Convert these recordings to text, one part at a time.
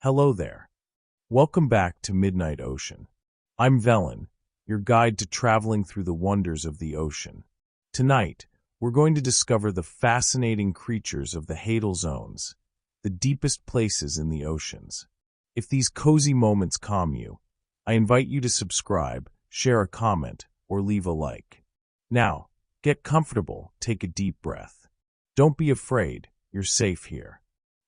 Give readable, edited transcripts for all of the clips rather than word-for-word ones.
Hello there. Welcome back to Midnight Ocean. I'm Velen, your guide to traveling through the wonders of the ocean. Tonight, we're going to discover the fascinating creatures of the Hadal zones, the deepest places in the oceans. If these cozy moments calm you, I invite you to subscribe, share a comment, or leave a like. Now, get comfortable, take a deep breath. Don't be afraid, you're safe here.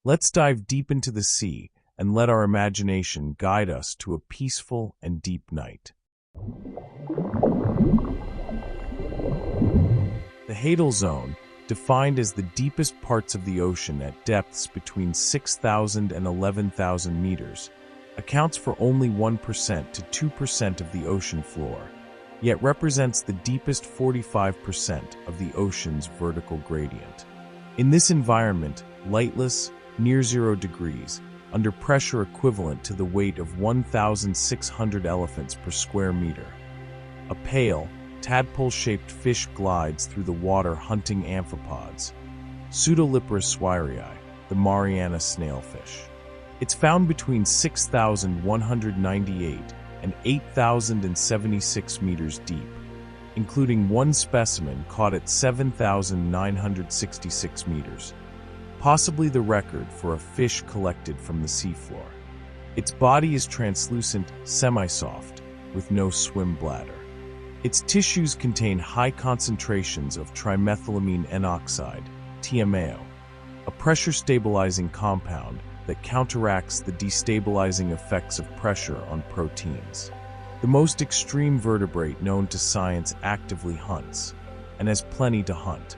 Let's dive deep into the sea and let our imagination guide us to a peaceful and deep night. The Hadal zone, defined as the deepest parts of the ocean at depths between 6,000 and 11,000 meters, accounts for only 1% to 2% of the ocean floor, yet represents the deepest 45% of the ocean's vertical gradient. In this environment, lightless, near 0 degrees, under pressure equivalent to the weight of 1,600 elephants per square meter, a pale, tadpole-shaped fish glides through the water hunting amphipods, Pseudoliparus swirii, the Mariana snailfish. It's found between 6,198 and 8,076 meters deep, including one specimen caught at 7,966 meters, possibly the record for a fish collected from the seafloor. Its body is translucent, semi-soft, with no swim bladder. Its tissues contain high concentrations of trimethylamine N oxide, TMAO, a pressure-stabilizing compound that counteracts the destabilizing effects of pressure on proteins. The most extreme vertebrate known to science actively hunts, and has plenty to hunt.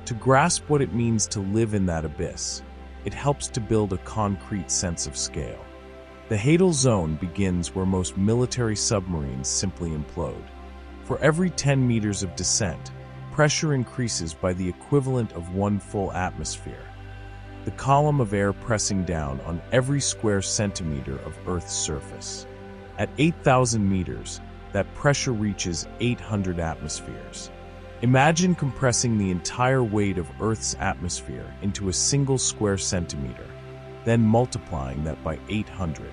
To grasp what it means to live in that abyss, it helps to build a concrete sense of scale. The Hadal zone begins where most military submarines simply implode. For every 10 meters of descent, pressure increases by the equivalent of 1 full atmosphere, the column of air pressing down on every square centimeter of Earth's surface. At 8,000 meters, that pressure reaches 800 atmospheres. Imagine compressing the entire weight of Earth's atmosphere into a single square centimeter, then multiplying that by 800.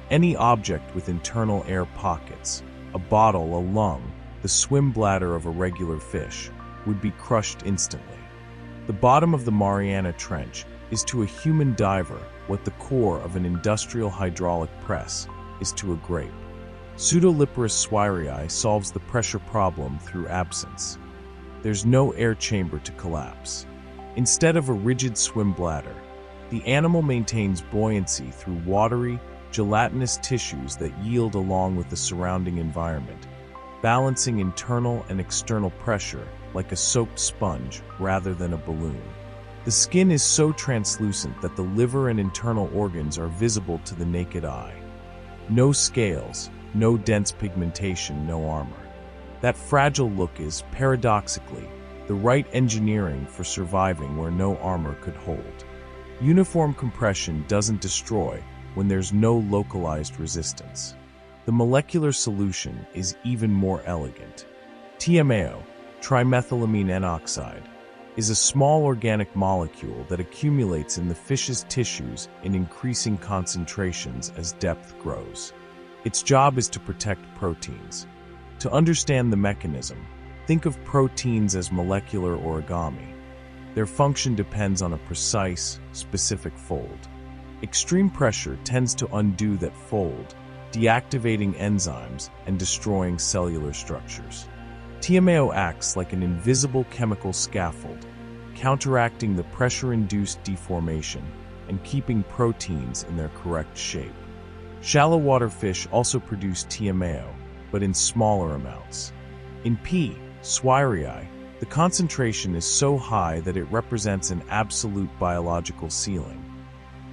Any object with internal air pockets, a bottle, a lung, the swim bladder of a regular fish, would be crushed instantly. The bottom of the Mariana Trench is to a human diver what the core of an industrial hydraulic press is to a grape. Pseudoliparus swirii solves the pressure problem through absence. There's no air chamber to collapse. Instead of a rigid swim bladder, the animal maintains buoyancy through watery, gelatinous tissues that yield along with the surrounding environment, balancing internal and external pressure like a soaked sponge rather than a balloon. The skin is so translucent that the liver and internal organs are visible to the naked eye. No scales, no dense pigmentation, no armor. That fragile look is, paradoxically, the right engineering for surviving where no armor could hold. Uniform compression doesn't destroy when there's no localized resistance. The molecular solution is even more elegant. TMAO, trimethylamine N oxide, is a small organic molecule that accumulates in the fish's tissues in increasing concentrations as depth grows. Its job is to protect proteins. To understand the mechanism, think of proteins as molecular origami. Their function depends on a precise, specific fold. Extreme pressure tends to undo that fold, deactivating enzymes and destroying cellular structures. TMAO acts like an invisible chemical scaffold, counteracting the pressure-induced deformation and keeping proteins in their correct shape. Shallow water fish also produce TMAO, but in smaller amounts. In P. swirii, the concentration is so high that it represents an absolute biological ceiling.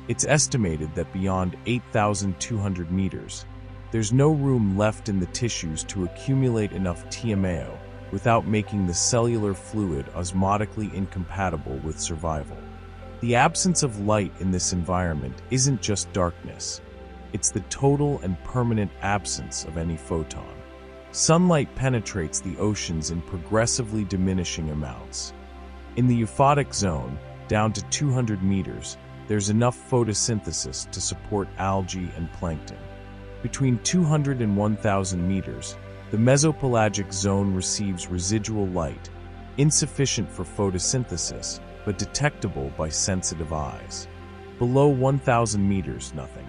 It's estimated that beyond 8,200 meters, there's no room left in the tissues to accumulate enough TMAO without making the cellular fluid osmotically incompatible with survival. The absence of light in this environment isn't just darkness. It's the total and permanent absence of any photon. Sunlight penetrates the oceans in progressively diminishing amounts. In the euphotic zone, down to 200 meters, there's enough photosynthesis to support algae and plankton. Between 200 and 1,000 meters, the mesopelagic zone receives residual light, insufficient for photosynthesis, but detectable by sensitive eyes. Below 1,000 meters, nothing.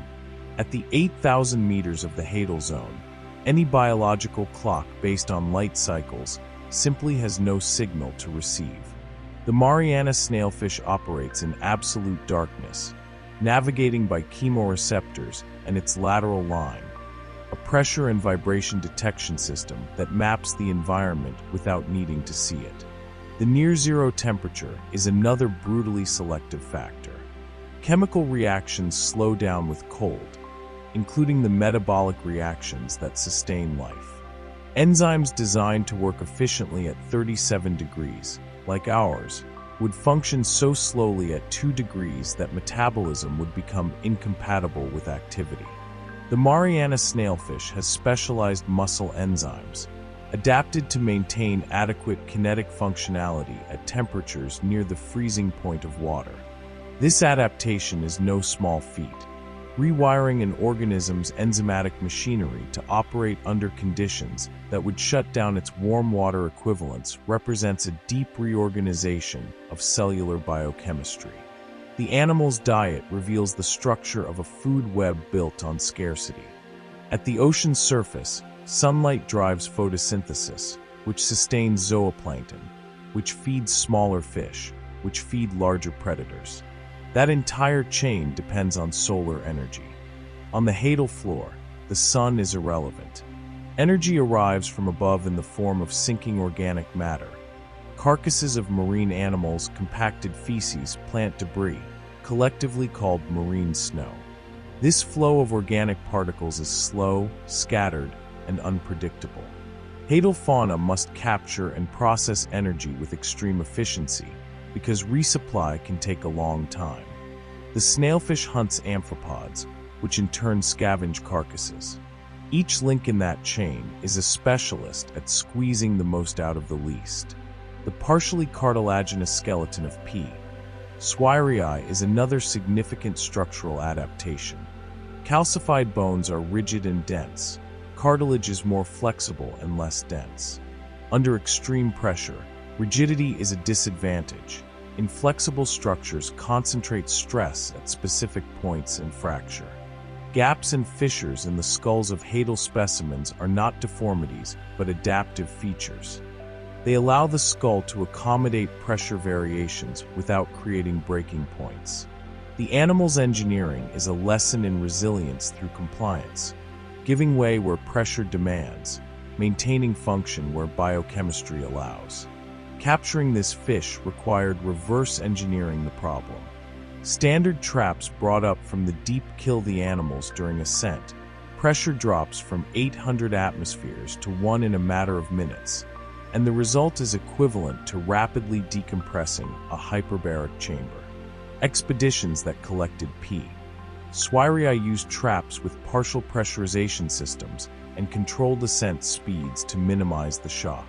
At the 8,000 meters of the Hadal zone, any biological clock based on light cycles simply has no signal to receive. The Mariana snailfish operates in absolute darkness, navigating by chemoreceptors and its lateral line, a pressure and vibration detection system that maps the environment without needing to see it. The near-zero temperature is another brutally selective factor. Chemical reactions slow down with cold, including the metabolic reactions that sustain life. Enzymes designed to work efficiently at 37 degrees, like ours, would function so slowly at 2 degrees that metabolism would become incompatible with activity. The Mariana snailfish has specialized muscle enzymes, adapted to maintain adequate kinetic functionality at temperatures near the freezing point of water. This adaptation is no small feat. Rewiring an organism's enzymatic machinery to operate under conditions that would shut down its warm water equivalents represents a deep reorganization of cellular biochemistry. The animal's diet reveals the structure of a food web built on scarcity. At the ocean's surface, sunlight drives photosynthesis, which sustains zooplankton, which feeds smaller fish, which feed larger predators. That entire chain depends on solar energy. On the Hadal floor, the sun is irrelevant. Energy arrives from above in the form of sinking organic matter, carcasses of marine animals, compacted feces, plant debris, collectively called marine snow. This flow of organic particles is slow, scattered, and unpredictable. Hadal fauna must capture and process energy with extreme efficiency, because resupply can take a long time. The snailfish hunts amphipods, which in turn scavenge carcasses. Each link in that chain is a specialist at squeezing the most out of the least. The partially cartilaginous skeleton of P. Swirii is another significant structural adaptation. Calcified bones are rigid and dense. Cartilage is more flexible and less dense. Under extreme pressure, rigidity is a disadvantage. Inflexible structures concentrate stress at specific points and fracture. Gaps and fissures in the skulls of Hadal specimens are not deformities, but adaptive features. They allow the skull to accommodate pressure variations without creating breaking points. The animal's engineering is a lesson in resilience through compliance, giving way where pressure demands, maintaining function where biochemistry allows. Capturing this fish required reverse engineering the problem. Standard traps brought up from the deep kill the animals during ascent. Pressure drops from 800 atmospheres to 1 in a matter of minutes, and the result is equivalent to rapidly decompressing a hyperbaric chamber. Expeditions that collected P. Swirii used traps with partial pressurization systems and controlled ascent speeds to minimize the shock.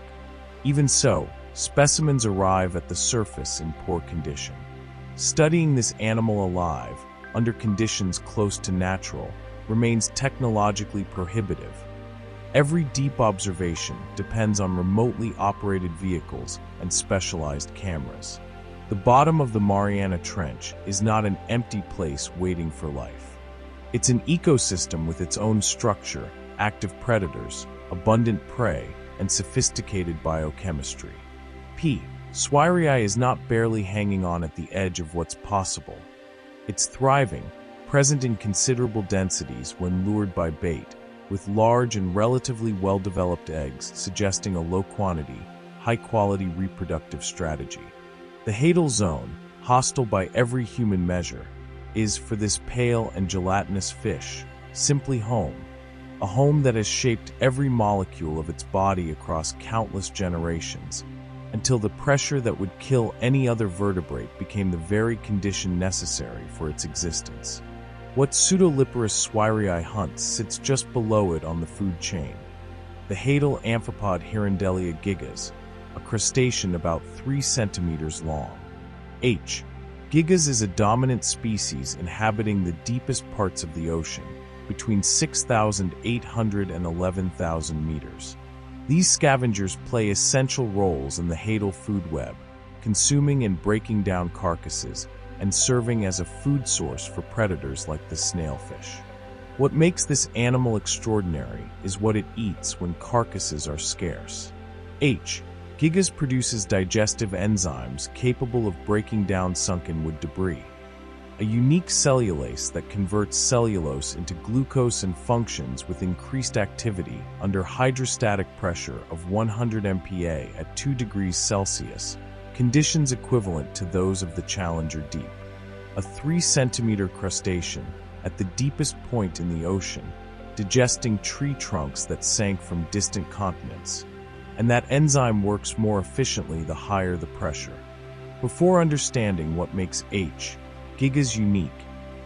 Even so, specimens arrive at the surface in poor condition. Studying this animal alive, under conditions close to natural, remains technologically prohibitive. Every deep observation depends on remotely operated vehicles and specialized cameras. The bottom of the Mariana Trench is not an empty place waiting for life. It's an ecosystem with its own structure, active predators, abundant prey, and sophisticated biochemistry. P. Swirii is not barely hanging on at the edge of what's possible. It's thriving, present in considerable densities when lured by bait, with large and relatively well-developed eggs suggesting a low-quantity, high-quality reproductive strategy. The Hadal zone, hostile by every human measure, is, for this pale and gelatinous fish, simply home. A home that has shaped every molecule of its body across countless generations, until the pressure that would kill any other vertebrate became the very condition necessary for its existence. What Pseudoliparus swirii hunts sits just below it on the food chain. The Hadal amphipod Hirondelia gigas, a crustacean about 3 centimeters long. H. Gigas is a dominant species inhabiting the deepest parts of the ocean, between 6,800 and 11,000 meters. These scavengers play essential roles in the Hadal food web, consuming and breaking down carcasses and serving as a food source for predators like the snailfish. What makes this animal extraordinary is what it eats when carcasses are scarce. Gigas produces digestive enzymes capable of breaking down sunken wood debris, a unique cellulase that converts cellulose into glucose and functions with increased activity under hydrostatic pressure of 100 MPa at 2 degrees Celsius, conditions equivalent to those of the Challenger Deep. A 3-centimeter crustacean at the deepest point in the ocean, digesting tree trunks that sank from distant continents. And that enzyme works more efficiently the higher the pressure. Before understanding what makes Gigas unique,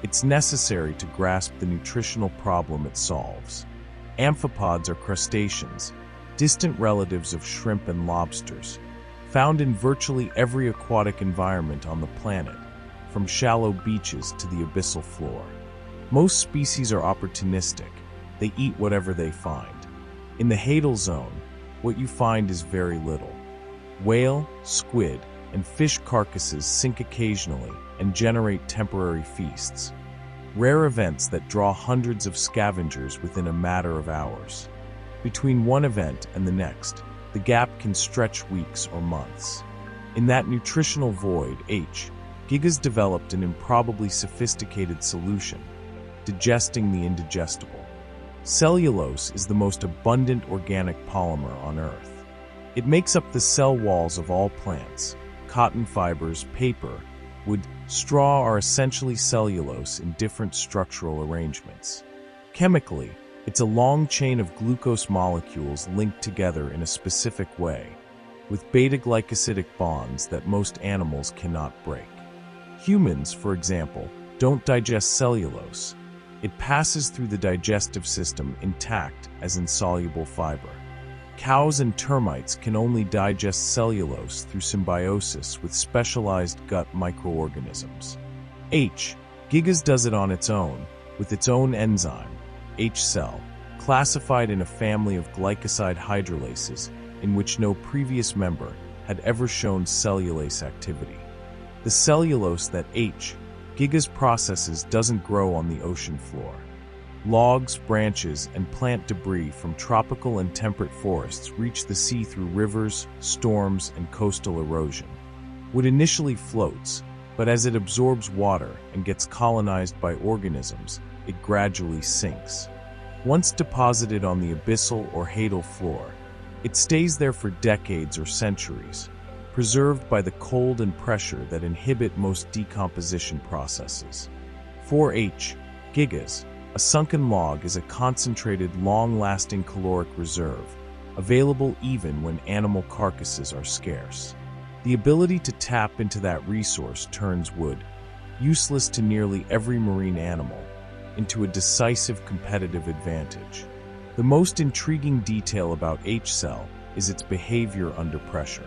it's necessary to grasp the nutritional problem it solves. Amphipods are crustaceans, distant relatives of shrimp and lobsters, found in virtually every aquatic environment on the planet, from shallow beaches to the abyssal floor. Most species are opportunistic. They eat whatever they find. In the Hadal zone, what you find is very little. Whale, squid, and fish carcasses sink occasionally and generate temporary feasts. Rare events that draw hundreds of scavengers within a matter of hours. Between one event and the next, the gap can stretch weeks or months. In that nutritional void, Gigas developed an improbably sophisticated solution, digesting the indigestible. Cellulose is the most abundant organic polymer on Earth. It makes up the cell walls of all plants. Cotton fibers, paper, wood, straw are essentially cellulose in different structural arrangements. Chemically, it's a long chain of glucose molecules linked together in a specific way, with beta-glycosidic bonds that most animals cannot break. Humans, for example, don't digest cellulose. It passes through the digestive system intact as insoluble fiber. Cows and termites can only digest cellulose through symbiosis with specialized gut microorganisms. Gigas does it on its own, with its own enzyme, H-cell, classified in a family of glycoside hydrolases in which no previous member had ever shown cellulase activity. The cellulose that Gigas processes doesn't grow on the ocean floor. Logs, branches, and plant debris from tropical and temperate forests reach the sea through rivers, storms, and coastal erosion. Wood initially floats, but as it absorbs water and gets colonized by organisms, it gradually sinks. Once deposited on the abyssal or Hadal floor, it stays there for decades or centuries, preserved by the cold and pressure that inhibit most decomposition processes. For Gigas, a sunken log is a concentrated, long-lasting caloric reserve, available even when animal carcasses are scarce. The ability to tap into that resource turns wood, useless to nearly every marine animal, into a decisive competitive advantage. The most intriguing detail about H-cell is its behavior under pressure.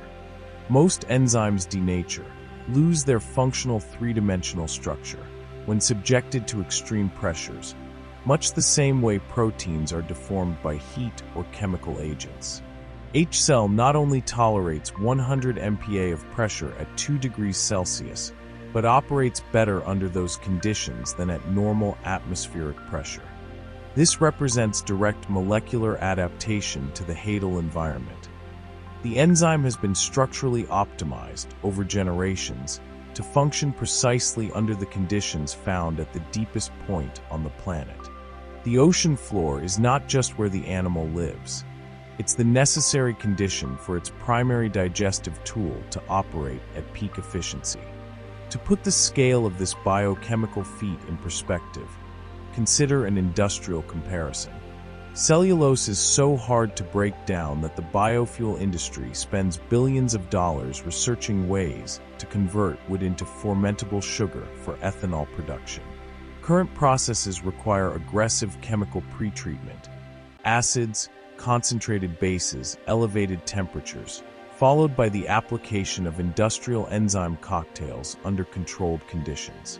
Most enzymes denature, lose their functional three-dimensional structure when subjected to extreme pressures, much the same way proteins are deformed by heat or chemical agents. H-cell not only tolerates 100 MPa of pressure at 2 degrees Celsius, but operates better under those conditions than at normal atmospheric pressure. This represents direct molecular adaptation to the Hadal environment. The enzyme has been structurally optimized over generations to function precisely under the conditions found at the deepest point on the planet. The ocean floor is not just where the animal lives. It's the necessary condition for its primary digestive tool to operate at peak efficiency. To put the scale of this biochemical feat in perspective, consider an industrial comparison. Cellulose is so hard to break down that the biofuel industry spends billions of dollars researching ways to convert wood into fermentable sugar for ethanol production. Current processes require aggressive chemical pretreatment, acids, concentrated bases, elevated temperatures, followed by the application of industrial enzyme cocktails under controlled conditions.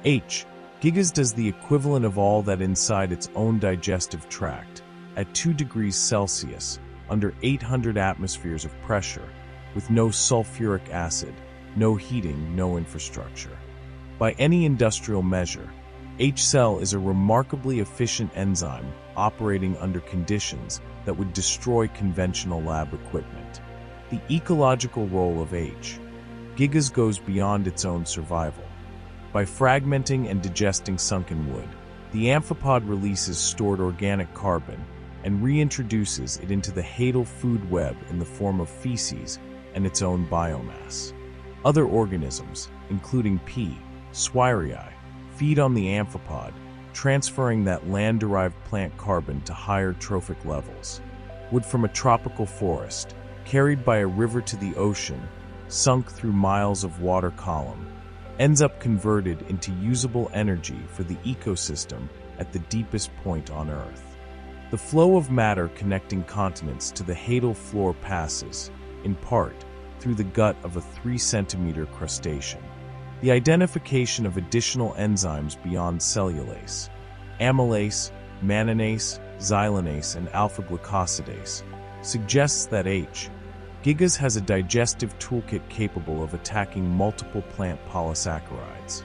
H. Gigas does the equivalent of all that inside its own digestive tract, at 2 degrees Celsius, under 800 atmospheres of pressure, with no sulfuric acid, no heating, no infrastructure. By any industrial measure, H-cell is a remarkably efficient enzyme operating under conditions that would destroy conventional lab equipment. The ecological role of H. Gigas goes beyond its own survival. By fragmenting and digesting sunken wood, the amphipod releases stored organic carbon and reintroduces it into the Hadal food web in the form of feces and its own biomass. Other organisms, including P. Swirii, feed on the amphipod, transferring that land-derived plant carbon to higher trophic levels. Wood from a tropical forest, carried by a river to the ocean, sunk through miles of water column, ends up converted into usable energy for the ecosystem at the deepest point on Earth. The flow of matter connecting continents to the Hadal floor passes, in part, through the gut of a 3-centimeter crustacean. The identification of additional enzymes beyond cellulase, amylase, mannanase, xylanase, and alpha-glucosidase, suggests that H. Gigas has a digestive toolkit capable of attacking multiple plant polysaccharides.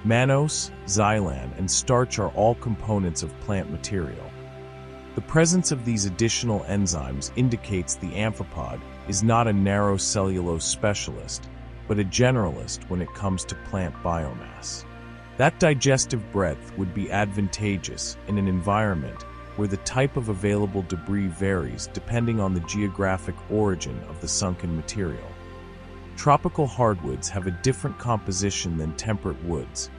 Mannose, xylan, and starch are all components of plant material. The presence of these additional enzymes indicates the amphipod is not a narrow cellulose specialist, but a generalist when it comes to plant biomass. That digestive breadth would be advantageous in an environment where the type of available debris varies depending on the geographic origin of the sunken material. Tropical hardwoods have a different composition than temperate woods,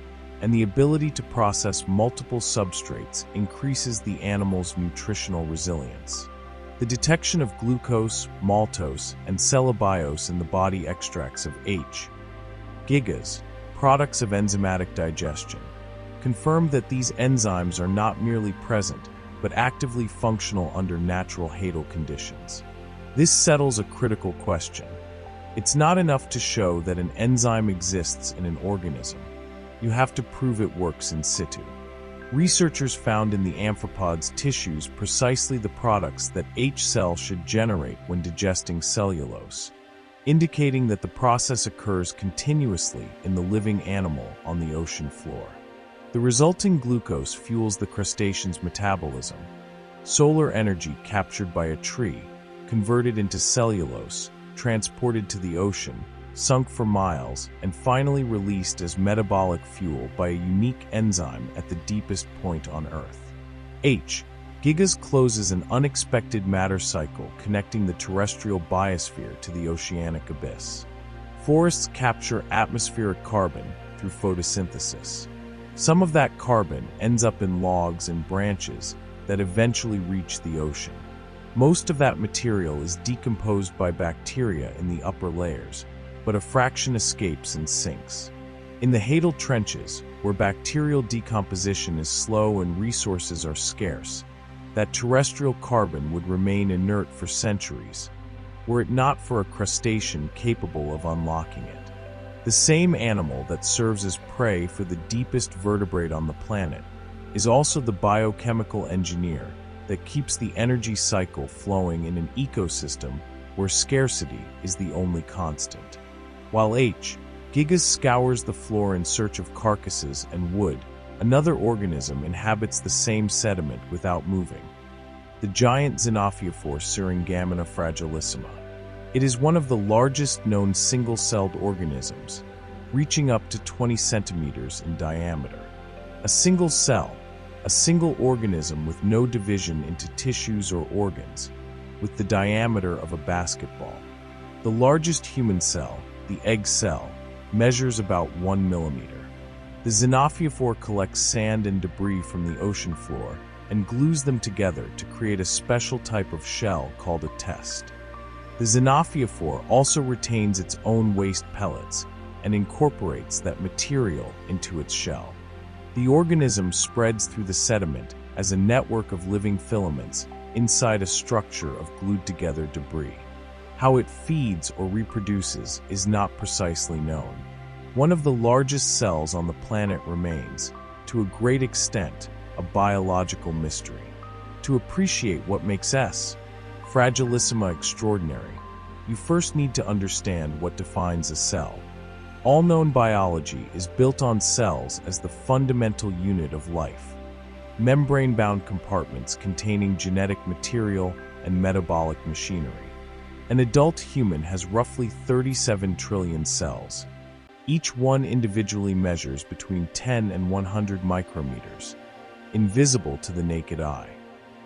and the ability to process multiple substrates increases the animal's nutritional resilience. The detection of glucose, maltose, and cellobiose in the body extracts of H. Gigas, products of enzymatic digestion, confirm that these enzymes are not merely present, but actively functional under natural Hadal conditions. This settles a critical question. It's not enough to show that an enzyme exists in an organism. You have to prove it works in situ. Researchers found in the amphipod's tissues precisely the products that H-cell should generate when digesting cellulose, indicating that the process occurs continuously in the living animal on the ocean floor. The resulting glucose fuels the crustacean's metabolism. Solar energy captured by a tree, converted into cellulose, transported to the ocean, sunk for miles, and finally released as metabolic fuel by a unique enzyme at the deepest point on Earth. H. Gigas closes an unexpected matter cycle connecting the terrestrial biosphere to the oceanic abyss. Forests capture atmospheric carbon through photosynthesis. Some of that carbon ends up in logs and branches that eventually reach the ocean. Most of that material is decomposed by bacteria in the upper layers, but a fraction escapes and sinks. In the Hadal trenches, where bacterial decomposition is slow and resources are scarce, that terrestrial carbon would remain inert for centuries, were it not for a crustacean capable of unlocking it. The same animal that serves as prey for the deepest vertebrate on the planet is also the biochemical engineer that keeps the energy cycle flowing in an ecosystem where scarcity is the only constant. While H. Gigas scours the floor in search of carcasses and wood, another organism inhabits the same sediment without moving. The giant Xenophyophore Syringamina fragilissima. It is one of the largest known single-celled organisms, reaching up to 20 centimeters in diameter. A single cell, a single organism with no division into tissues or organs, with the diameter of a basketball. The largest human cell, the egg cell, measures about 1 millimeter. The Xenophyophore collects sand and debris from the ocean floor and glues them together to create a special type of shell called a test. The Xenophyophore also retains its own waste pellets and incorporates that material into its shell. The organism spreads through the sediment as a network of living filaments inside a structure of glued-together debris. How it feeds or reproduces is not precisely known. One of the largest cells on the planet remains, to a great extent, a biological mystery. To appreciate what makes S. fragilissima extraordinary, you first need to understand what defines a cell. All known biology is built on cells as the fundamental unit of life. Membrane-bound compartments containing genetic material and metabolic machinery. An adult human has roughly 37 trillion cells. Each one individually measures between 10 and 100 micrometers, invisible to the naked eye.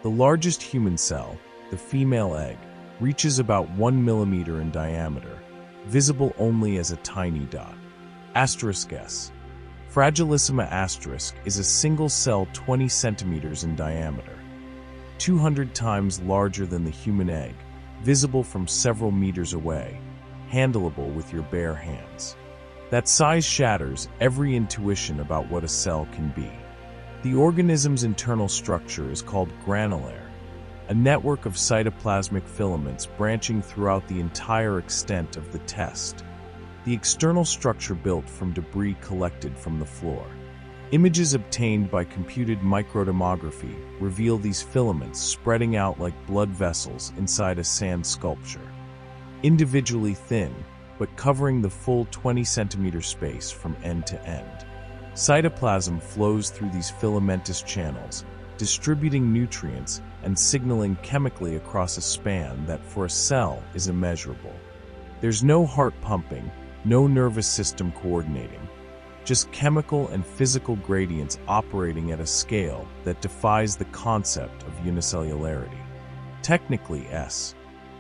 The largest human cell, the female egg, reaches about 1 millimeter in diameter, visible only as a tiny dot. Asterisk S. Fragilissima asterisk is a single cell 20 centimeters in diameter, 200 times larger than the human egg, visible from several meters away, handleable with your bare hands. That size shatters every intuition about what a cell can be. The organism's internal structure is called granulare, a network of cytoplasmic filaments branching throughout the entire extent of the test. The external structure built from debris collected from the floor. Images obtained by computed microtomography reveal these filaments spreading out like blood vessels inside a sand sculpture. Individually thin, but covering the full 20-centimeter space from end to end. Cytoplasm flows through these filamentous channels, distributing nutrients and signaling chemically across a span that for a cell is immeasurable. There's no heart pumping, no nervous system coordinating, just chemical and physical gradients operating at a scale that defies the concept of unicellularity. Technically, S.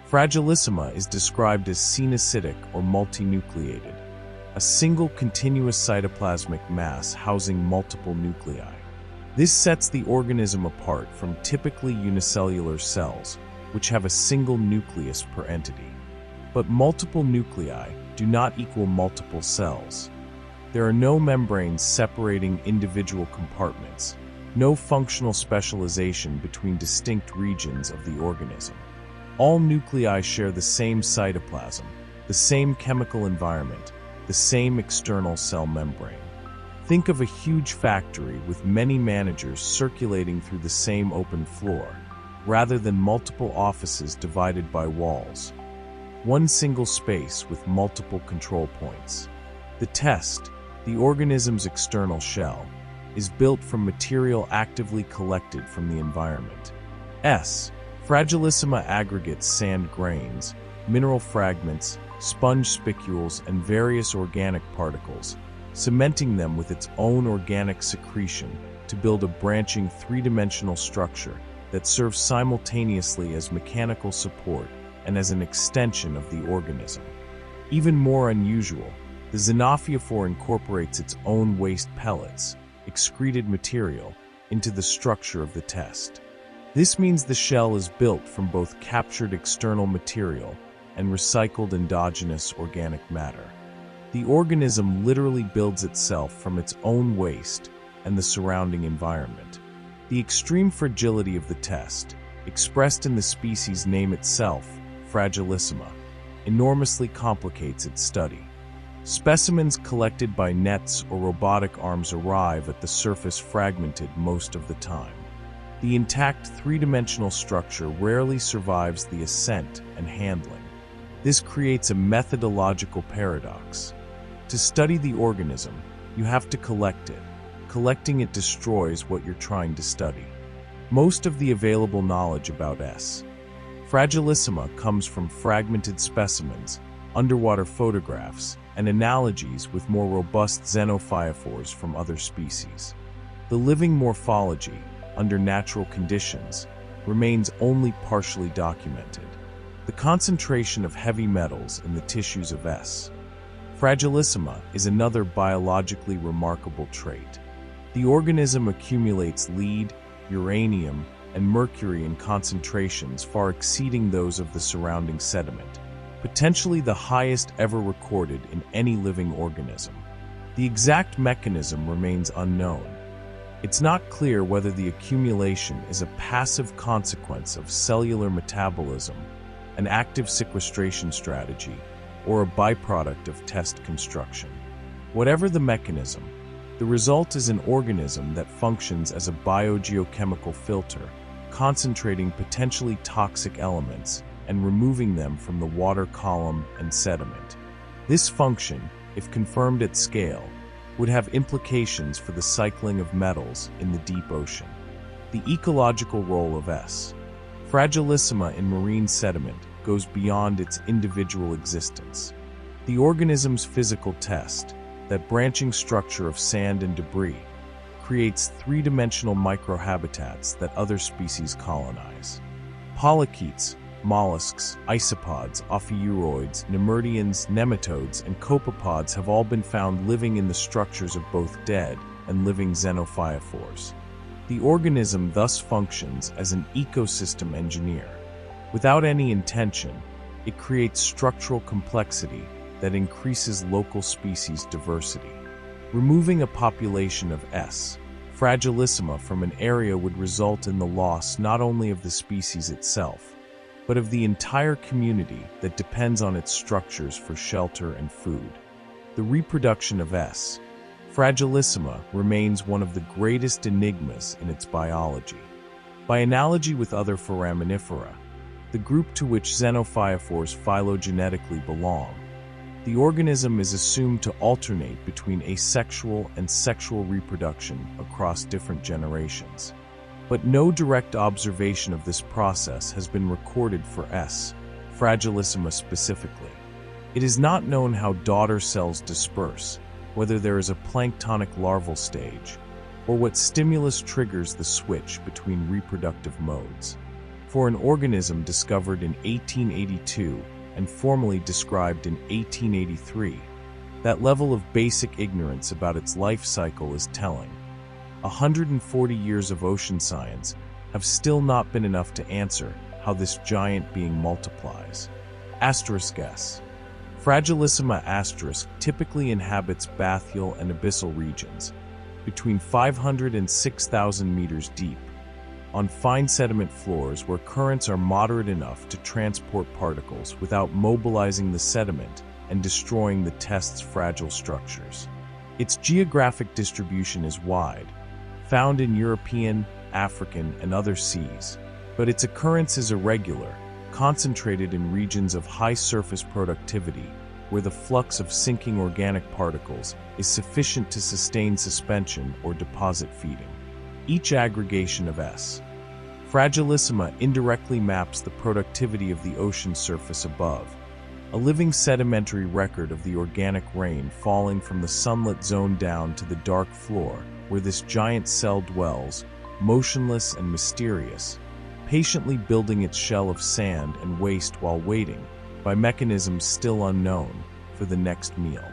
fragilissima is described as senocytic or multinucleated, a single continuous cytoplasmic mass housing multiple nuclei. This sets the organism apart from typically unicellular cells, which have a single nucleus per entity. But multiple nuclei do not equal multiple cells. There are no membranes separating individual compartments, no functional specialization between distinct regions of the organism. All nuclei share the same cytoplasm, the same chemical environment, the same external cell membrane. Think of a huge factory with many managers circulating through the same open floor, rather than multiple offices divided by walls. One single space with multiple control points. The test, the organism's external shell, is built from material actively collected from the environment. S. fragilissima aggregates sand grains, mineral fragments, sponge spicules, and various organic particles, cementing them with its own organic secretion to build a branching three-dimensional structure that serves simultaneously as mechanical support and as an extension of the organism. Even more unusual, the xenophyophore incorporates its own waste pellets, excreted material, into the structure of the test. This means the shell is built from both captured external material and recycled endogenous organic matter. The organism literally builds itself from its own waste and the surrounding environment. The extreme fragility of the test, expressed in the species name itself, fragilissima, enormously complicates its study. Specimens collected by nets or robotic arms arrive at the surface fragmented most of the time. The intact three-dimensional structure rarely survives the ascent and handling. This creates a methodological paradox. To study the organism, you have to collect it. Collecting it destroys what you're trying to study. Most of the available knowledge about S. fragilissima comes from fragmented specimens, underwater photographs, and analogies with more robust xenophyophores from other species. The living morphology, under natural conditions, remains only partially documented. The concentration of heavy metals in the tissues of S. fragilissima is another biologically remarkable trait. The organism accumulates lead, uranium, and mercury in concentrations far exceeding those of the surrounding sediment, potentially the highest ever recorded in any living organism. The exact mechanism remains unknown. It's not clear whether the accumulation is a passive consequence of cellular metabolism, an active sequestration strategy, or a byproduct of test construction. Whatever the mechanism, the result is an organism that functions as a biogeochemical filter, concentrating potentially toxic elements and removing them from the water column and sediment. This function, if confirmed at scale, would have implications for the cycling of metals in the deep ocean. The ecological role of S. fragilissima in marine sediment goes beyond its individual existence. The organism's physical test, that branching structure of sand and debris, creates three-dimensional microhabitats that other species colonize. Polychaetes, mollusks, isopods, ophiuroids, nemertians, nematodes, and copepods have all been found living in the structures of both dead and living xenophyophores. The organism thus functions as an ecosystem engineer. Without any intention, it creates structural complexity that increases local species diversity. Removing a population of S. fragilissima from an area would result in the loss not only of the species itself, but of the entire community that depends on its structures for shelter and food. The reproduction of S. fragilissima remains one of the greatest enigmas in its biology. By analogy with other foraminifera, the group to which xenophyophores phylogenetically belong, the organism is assumed to alternate between asexual and sexual reproduction across different generations. But no direct observation of this process has been recorded for S. fragilissima specifically. It is not known how daughter cells disperse, whether there is a planktonic larval stage, or what stimulus triggers the switch between reproductive modes. For an organism discovered in 1882 and formally described in 1883, that level of basic ignorance about its life cycle is telling. 140 years of ocean science have still not been enough to answer how this giant being multiplies. Asterisk S. Fragilissima asterisk typically inhabits bathyal and abyssal regions, between 500 and 6,000 meters deep, on fine sediment floors where currents are moderate enough to transport particles without mobilizing the sediment and destroying the test's fragile structures. Its geographic distribution is wide, found in European, African, and other seas, but its occurrence is irregular, concentrated in regions of high surface productivity, where the flux of sinking organic particles is sufficient to sustain suspension or deposit feeding. Each aggregation of S. fragilissima indirectly maps the productivity of the ocean surface above, a living sedimentary record of the organic rain falling from the sunlit zone down to the dark floor where this giant cell dwells, motionless and mysterious, patiently building its shell of sand and waste while waiting, by mechanisms still unknown, for the next meal.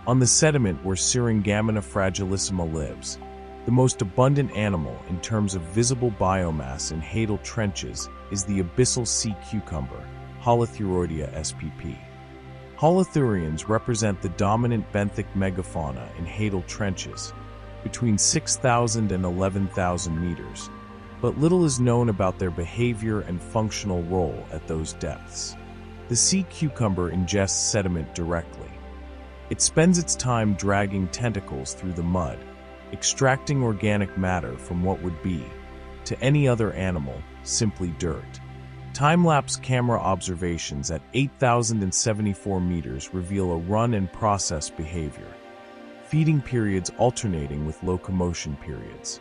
On the sediment where Syringamina fragilissima lives, the most abundant animal in terms of visible biomass in Hadal trenches is the abyssal sea cucumber, Holothuridia spp. Holothurians represent the dominant benthic megafauna in Hadal trenches, between 6,000 and 11,000 meters, but little is known about their behavior and functional role at those depths. The sea cucumber ingests sediment directly. It spends its time dragging tentacles through the mud, extracting organic matter from what would be, to any other animal, simply dirt. Time-lapse camera observations at 8,074 meters reveal a run-and-process behavior, feeding periods alternating with locomotion periods.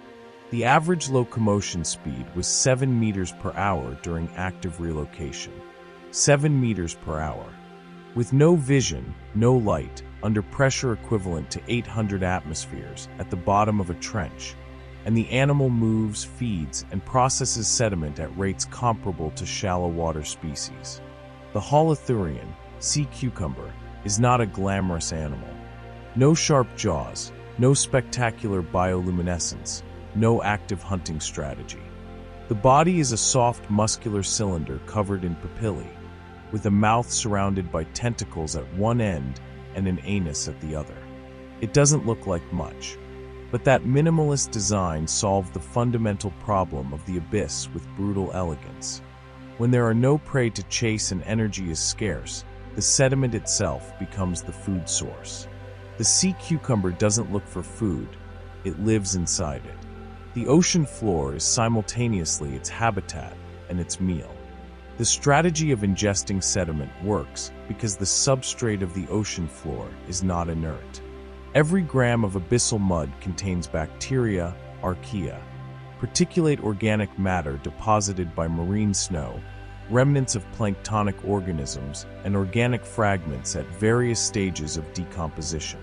The average locomotion speed was 7 meters per hour during active relocation. 7 meters per hour. With no vision, no light, under pressure equivalent to 800 atmospheres at the bottom of a trench, and the animal moves, feeds, and processes sediment at rates comparable to shallow water species. The holothurian, sea cucumber, is not a glamorous animal. No sharp jaws, no spectacular bioluminescence, no active hunting strategy. The body is a soft muscular cylinder covered in papillae, with a mouth surrounded by tentacles at one end and an anus at the other. It doesn't look like much, but that minimalist design solved the fundamental problem of the abyss with brutal elegance. When there are no prey to chase and energy is scarce, the sediment itself becomes the food source. The sea cucumber doesn't look for food, it lives inside it. The ocean floor is simultaneously its habitat and its meal. The strategy of ingesting sediment works because the substrate of the ocean floor is not inert. Every gram of abyssal mud contains bacteria, archaea, particulate organic matter deposited by marine snow, remnants of planktonic organisms, and organic fragments at various stages of decomposition.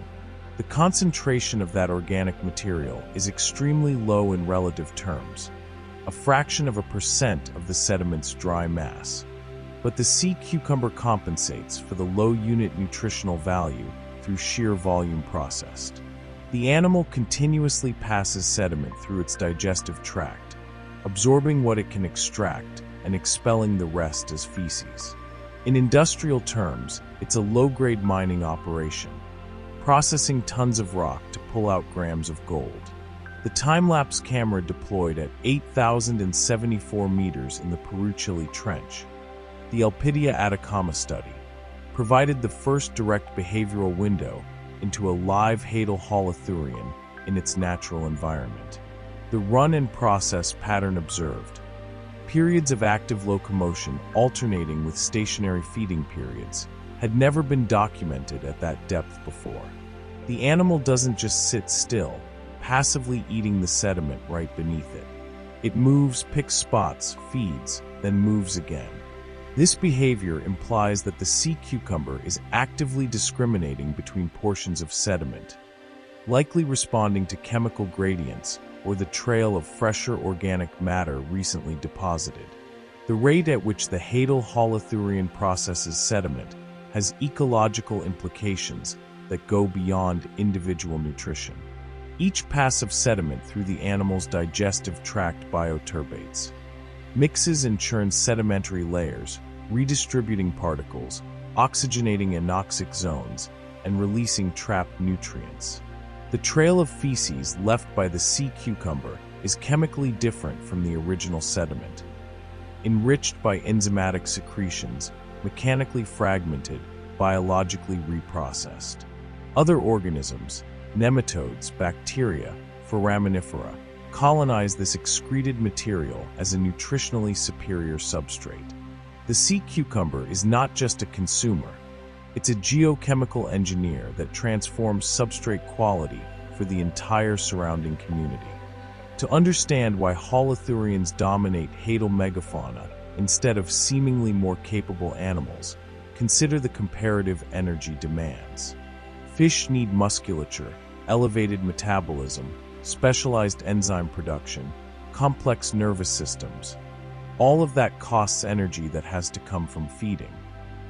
The concentration of that organic material is extremely low in relative terms, a fraction of a percent of the sediment's dry mass. But the sea cucumber compensates for the low unit nutritional value through sheer volume processed. The animal continuously passes sediment through its digestive tract, absorbing what it can extract and expelling the rest as feces. In industrial terms, it's a low-grade mining operation, processing tons of rock to pull out grams of gold. The time-lapse camera deployed at 8,074 meters in the Peru-Chile Trench, the Elpidia Atacama study, provided the first direct behavioral window into a live Hadal holothurian in its natural environment. The run and process pattern observed, periods of active locomotion alternating with stationary feeding periods, had never been documented at that depth before. The animal doesn't just sit still, passively eating the sediment right beneath it. It moves, picks spots, feeds, then moves again. This behavior implies that the sea cucumber is actively discriminating between portions of sediment, likely responding to chemical gradients or the trail of fresher organic matter recently deposited. The rate at which the Hadal holothurian processes sediment has ecological implications that go beyond individual nutrition. Each pass of sediment through the animal's digestive tract bioturbates, mixes and churns sedimentary layers, redistributing particles, oxygenating anoxic zones, and releasing trapped nutrients. The trail of feces left by the sea cucumber is chemically different from the original sediment. Enriched by enzymatic secretions, mechanically fragmented, biologically reprocessed. Other organisms, nematodes, bacteria, foraminifera, colonize this excreted material as a nutritionally superior substrate. The sea cucumber is not just a consumer, it's a geochemical engineer that transforms substrate quality for the entire surrounding community. To understand why holothurians dominate Hadal megafauna instead of seemingly more capable animals, consider the comparative energy demands. Fish need musculature, elevated metabolism, specialized enzyme production, complex nervous systems. All of that costs energy that has to come from feeding.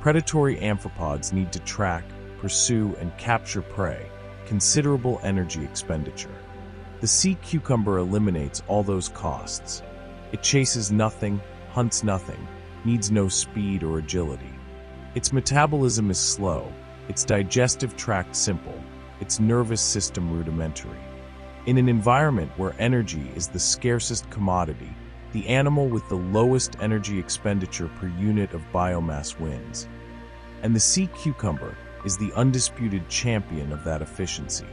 Predatory amphipods need to track, pursue, and capture prey, considerable energy expenditure. The sea cucumber eliminates all those costs. It chases nothing, hunts nothing, needs no speed or agility. Its metabolism is slow, its digestive tract simple, its nervous system rudimentary. In an environment where energy is the scarcest commodity, the animal with the lowest energy expenditure per unit of biomass wins. And the sea cucumber is the undisputed champion of that efficiency.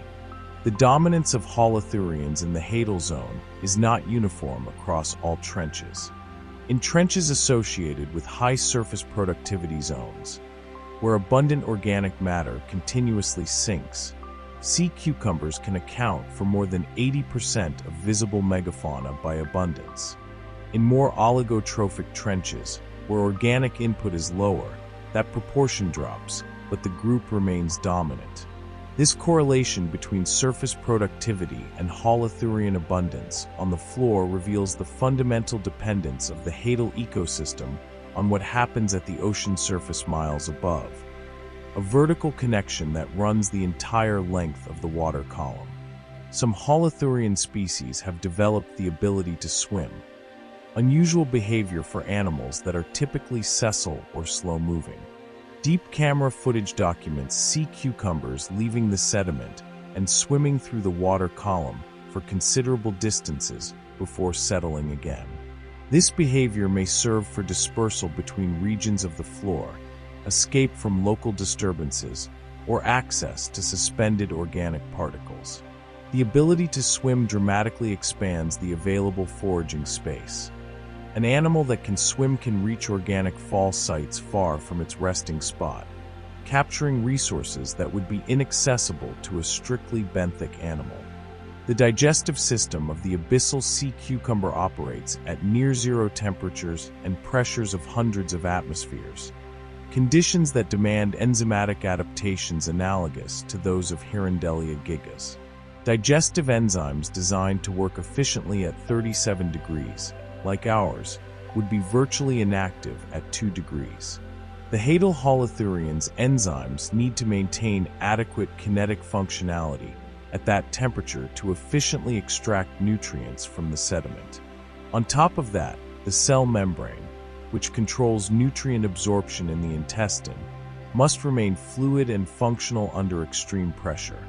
The dominance of holothurians in the Hadal zone is not uniform across all trenches. In trenches associated with high surface productivity zones, where abundant organic matter continuously sinks, sea cucumbers can account for more than 80% of visible megafauna by abundance. In more oligotrophic trenches, where organic input is lower, that proportion drops, but the group remains dominant. This correlation between surface productivity and holothurian abundance on the floor reveals the fundamental dependence of the Hadal ecosystem on what happens at the ocean surface miles above, a vertical connection that runs the entire length of the water column. Some holothurian species have developed the ability to swim, unusual behavior for animals that are typically sessile or slow-moving. Deep camera footage documents sea cucumbers leaving the sediment and swimming through the water column for considerable distances before settling again. This behavior may serve for dispersal between regions of the floor, escape from local disturbances, or access to suspended organic particles. The ability to swim dramatically expands the available foraging space. An animal that can swim can reach organic fall sites far from its resting spot, capturing resources that would be inaccessible to a strictly benthic animal. The digestive system of the abyssal sea cucumber operates at near-zero temperatures and pressures of hundreds of atmospheres, conditions that demand enzymatic adaptations analogous to those of Hirandelia gigas. Digestive enzymes designed to work efficiently at 37 degrees, like ours, would be virtually inactive at 2 degrees. The Hadal holothurian's enzymes need to maintain adequate kinetic functionality at that temperature to efficiently extract nutrients from the sediment. On top of that, the cell membrane, which controls nutrient absorption in the intestine, must remain fluid and functional under extreme pressure,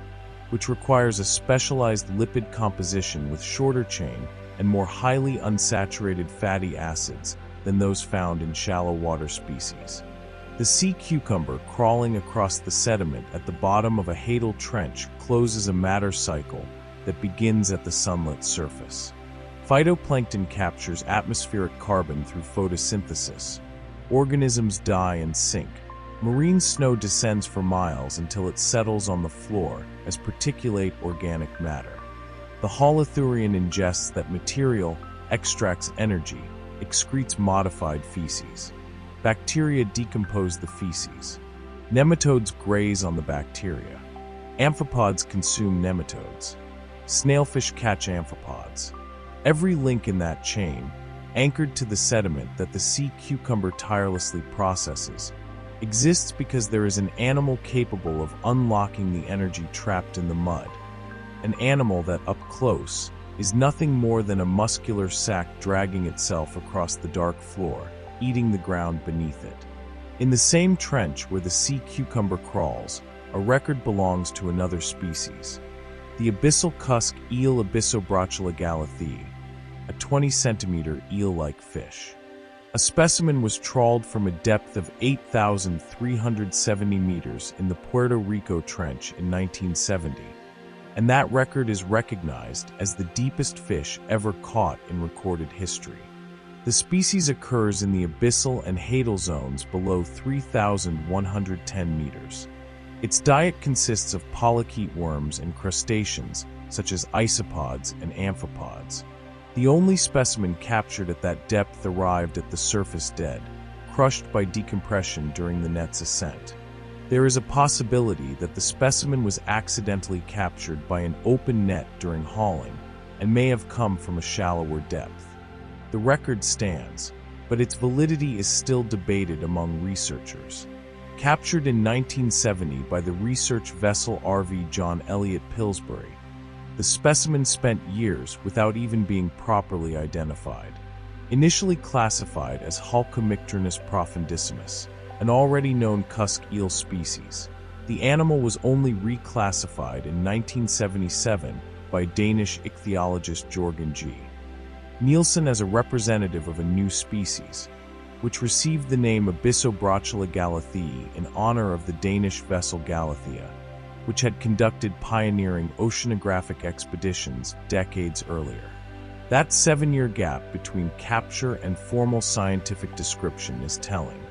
which requires a specialized lipid composition with shorter chain and more highly unsaturated fatty acids than those found in shallow water species. The sea cucumber crawling across the sediment at the bottom of a Hadal trench closes a matter cycle that begins at the sunlit surface. Phytoplankton captures atmospheric carbon through photosynthesis. Organisms die and sink. Marine snow descends for miles until it settles on the floor as particulate organic matter. The holothurian ingests that material, extracts energy, excretes modified feces. Bacteria decompose the feces. Nematodes graze on the bacteria. Amphipods consume nematodes. Snailfish catch amphipods. Every link in that chain, anchored to the sediment that the sea cucumber tirelessly processes, exists because there is an animal capable of unlocking the energy trapped in the mud. An animal that, up close, is nothing more than a muscular sac dragging itself across the dark floor, eating the ground beneath it. In the same trench where the sea cucumber crawls, a record belongs to another species, the abyssal cusk eel Abyssobrachula galathea, a 20-centimeter eel-like fish. A specimen was trawled from a depth of 8,370 meters in the Puerto Rico Trench in 1970, and that record is recognized as the deepest fish ever caught in recorded history. The species occurs in the abyssal and hadal zones below 3,110 meters. Its diet consists of polychaete worms and crustaceans, such as isopods and amphipods. The only specimen captured at that depth arrived at the surface dead, crushed by decompression during the net's ascent. There is a possibility that the specimen was accidentally captured by an open net during hauling and may have come from a shallower depth. The record stands, but its validity is still debated among researchers. Captured in 1970 by the research vessel RV John Elliott Pillsbury, the specimen spent years without even being properly identified. Initially classified as Halcomictrinus profundissimus, an already known cusk eel species, the animal was only reclassified in 1977 by Danish ichthyologist Jorgen G. Nielsen as a representative of a new species, which received the name Abyssobrachula galathea in honor of the Danish vessel Galathea, which had conducted pioneering oceanographic expeditions decades earlier. That 7-year gap between capture and formal scientific description is telling.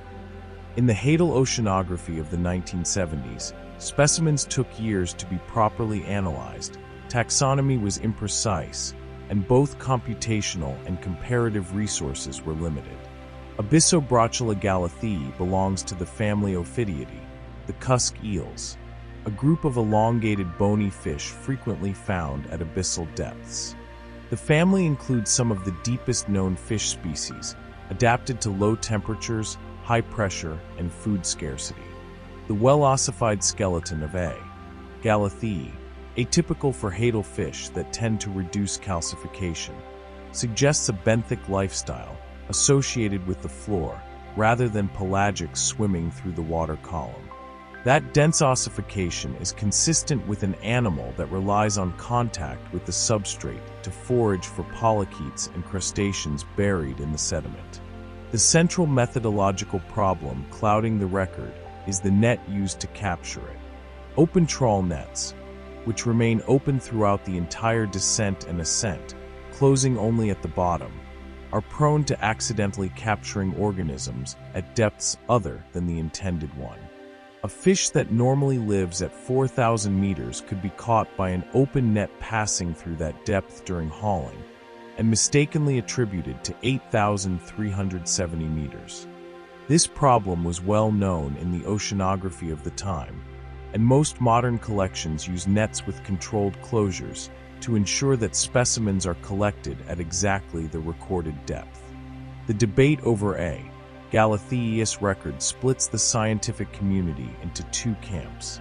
In the Hadal oceanography of the 1970s, specimens took years to be properly analyzed, taxonomy was imprecise, and both computational and comparative resources were limited. Abyssobrachula galathea belongs to the family Ophidiidae, the cusk eels, a group of elongated bony fish frequently found at abyssal depths. The family includes some of the deepest known fish species, adapted to low temperatures, high pressure, and food scarcity. The well-ossified skeleton of A. galathea, atypical for hadal fish that tend to reduce calcification, suggests a benthic lifestyle associated with the floor rather than pelagic swimming through the water column. That dense ossification is consistent with an animal that relies on contact with the substrate to forage for polychaetes and crustaceans buried in the sediment. The central methodological problem clouding the record is the net used to capture it. Open trawl nets, which remain open throughout the entire descent and ascent, closing only at the bottom, are prone to accidentally capturing organisms at depths other than the intended one. A fish that normally lives at 4,000 meters could be caught by an open net passing through that depth during hauling, and mistakenly attributed to 8,370 meters. This problem was well known in the oceanography of the time, and most modern collections use nets with controlled closures to ensure that specimens are collected at exactly the recorded depth. The debate over A. Galatheus record splits the scientific community into two camps.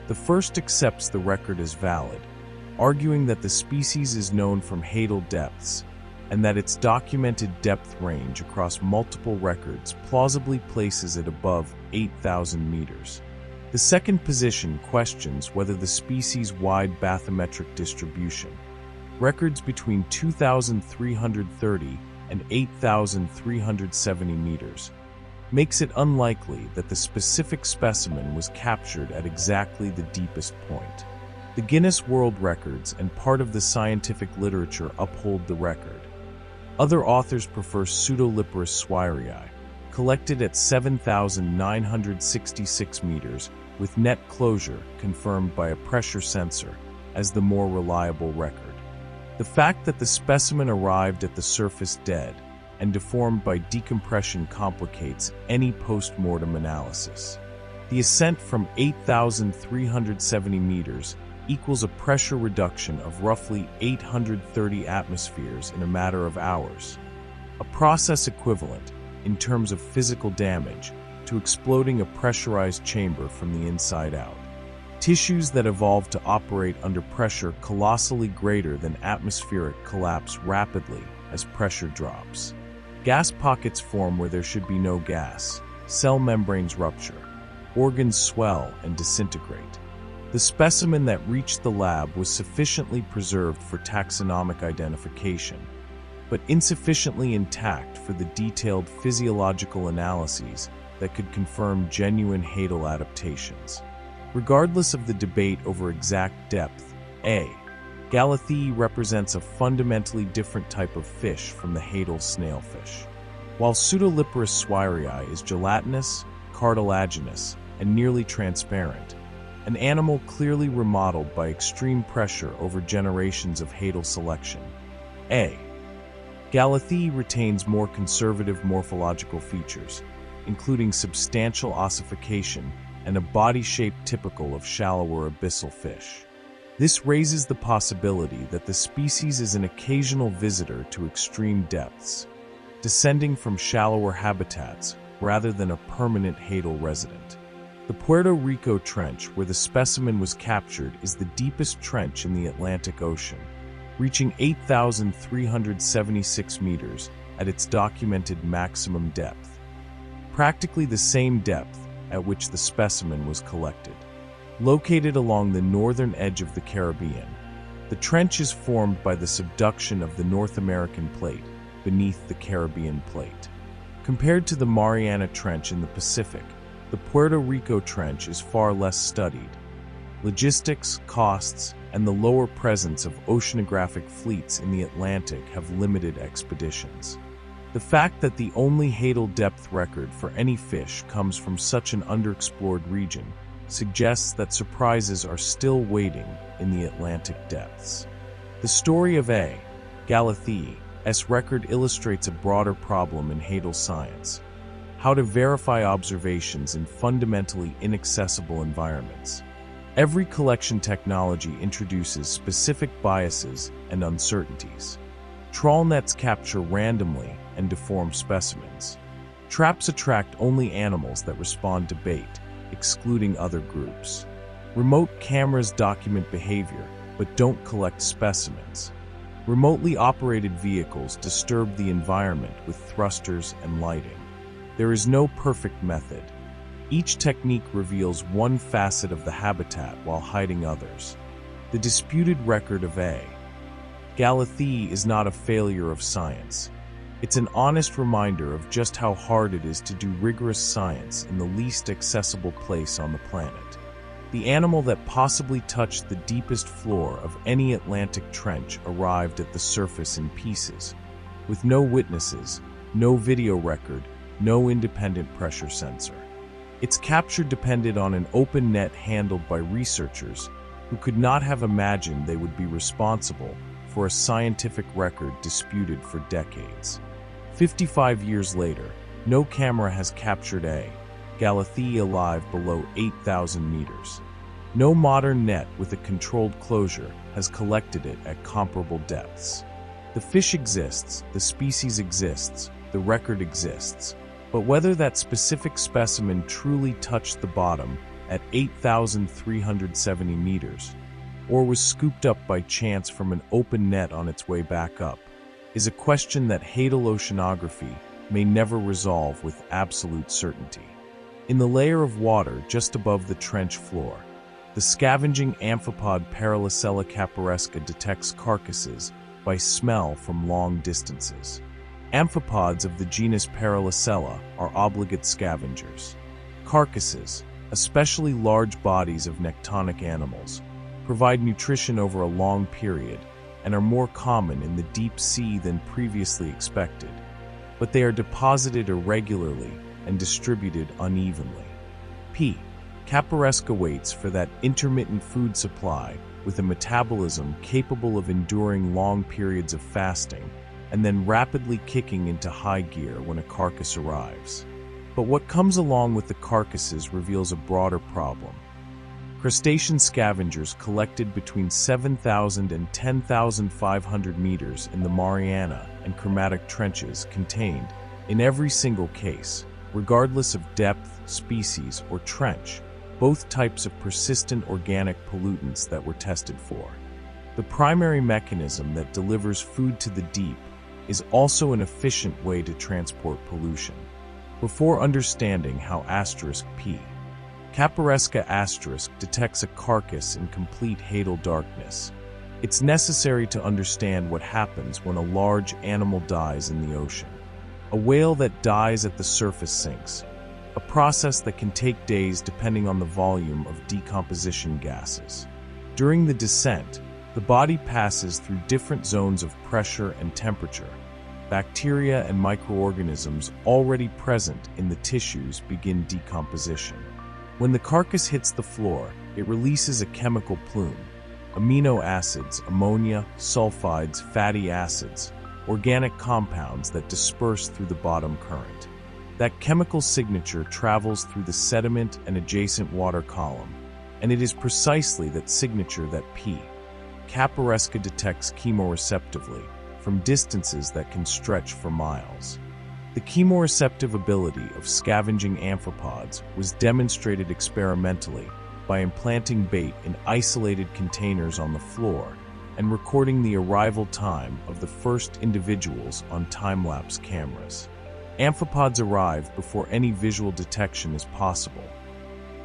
The first accepts the record as valid, arguing that the species is known from Hadal depths, and that its documented depth range across multiple records plausibly places it above 8,000 meters. The second position questions whether the species-wide bathymetric distribution, records between 2,330 and 8,370 meters, makes it unlikely that the specific specimen was captured at exactly the deepest point. The Guinness World Records and part of the scientific literature uphold the record. Other authors prefer Pseudoliparus swirii, collected at 7,966 meters with net closure confirmed by a pressure sensor, as the more reliable record. The fact that the specimen arrived at the surface dead and deformed by decompression complicates any post-mortem analysis. The ascent from 8,370 meters equals a pressure reduction of roughly 830 atmospheres in a matter of hours, a process equivalent, in terms of physical damage, to exploding a pressurized chamber from the inside out. Tissues that evolved to operate under pressure colossally greater than atmospheric collapse rapidly as pressure drops. Gas pockets form where there should be no gas, cell membranes rupture, organs swell and disintegrate. The specimen that reached the lab was sufficiently preserved for taxonomic identification, but insufficiently intact for the detailed physiological analyses that could confirm genuine Hadal adaptations. Regardless of the debate over exact depth, A. Galathea represents a fundamentally different type of fish from the Hadal snailfish. While Pseudoliparus swirii is gelatinous, cartilaginous, and nearly transparent, an animal clearly remodeled by extreme pressure over generations of Hadal selection. A. Galathea retains more conservative morphological features, including substantial ossification and a body shape typical of shallower abyssal fish. This raises the possibility that the species is an occasional visitor to extreme depths, descending from shallower habitats rather than a permanent Hadal resident. The Puerto Rico Trench, where the specimen was captured, is the deepest trench in the Atlantic Ocean, reaching 8,376 meters at its documented maximum depth, practically the same depth at which the specimen was collected. Located along the northern edge of the Caribbean, the trench is formed by the subduction of the North American plate beneath the Caribbean plate. Compared to the Mariana Trench in the Pacific, the Puerto Rico Trench is far less studied. Logistics, costs, and the lower presence of oceanographic fleets in the Atlantic have limited expeditions. The fact that the only Hadal depth record for any fish comes from such an underexplored region suggests that surprises are still waiting in the Atlantic depths. The story of A. Galathea's record illustrates a broader problem in Hadal science: how to verify observations in fundamentally inaccessible environments. Every collection technology introduces specific biases and uncertainties. Trawl nets capture randomly and deform specimens. Traps attract only animals that respond to bait, excluding other groups. Remote cameras document behavior, but don't collect specimens. Remotely operated vehicles disturb the environment with thrusters and lighting. There is no perfect method. Each technique reveals one facet of the habitat while hiding others. The disputed record of A. Galathea is not a failure of science. It's an honest reminder of just how hard it is to do rigorous science in the least accessible place on the planet. The animal that possibly touched the deepest floor of any Atlantic trench arrived at the surface in pieces, with no witnesses, no video record, no independent pressure sensor. Its capture depended on an open net handled by researchers who could not have imagined they would be responsible for a scientific record disputed for decades. 55 years later, no camera has captured A. Galathea alive below 8,000 meters. No modern net with a controlled closure has collected it at comparable depths. The fish exists, the species exists, the record exists, but whether that specific specimen truly touched the bottom at 8,370 meters, or was scooped up by chance from an open net on its way back up, is a question that Hadal oceanography may never resolve with absolute certainty. In the layer of water just above the trench floor, the scavenging amphipod Paralysella caparesca detects carcasses by smell from long distances. Amphipods of the genus Paralysella are obligate scavengers. Carcasses, especially large bodies of nectonic animals, provide nutrition over a long period and are more common in the deep sea than previously expected, but they are deposited irregularly and distributed unevenly. P. caparesca waits for that intermittent food supply with a metabolism capable of enduring long periods of fasting and then rapidly kicking into high gear when a carcass arrives. But what comes along with the carcasses reveals a broader problem. Crustacean scavengers collected between 7,000 and 10,500 meters in the Mariana and Chromatic trenches contained, in every single case, regardless of depth, species, or trench, both types of persistent organic pollutants that were tested for. The primary mechanism that delivers food to the deep is also an efficient way to transport pollution. Before understanding how *P. caparesca* detects a carcass in complete Hadal darkness, it's necessary to understand what happens when a large animal dies in the ocean. A whale that dies at the surface sinks, a process that can take days depending on the volume of decomposition gases. During the descent, the body passes through different zones of pressure and temperature. Bacteria and microorganisms already present in the tissues begin decomposition. When the carcass hits the floor, it releases a chemical plume: amino acids, ammonia, sulfides, fatty acids, organic compounds that disperse through the bottom current. That chemical signature travels through the sediment and adjacent water column, and it is precisely that signature that P. caparesca detects chemoreceptively from distances that can stretch for miles. The chemoreceptive ability of scavenging amphipods was demonstrated experimentally by implanting bait in isolated containers on the floor and recording the arrival time of the first individuals on time-lapse cameras. Amphipods arrive before any visual detection is possible.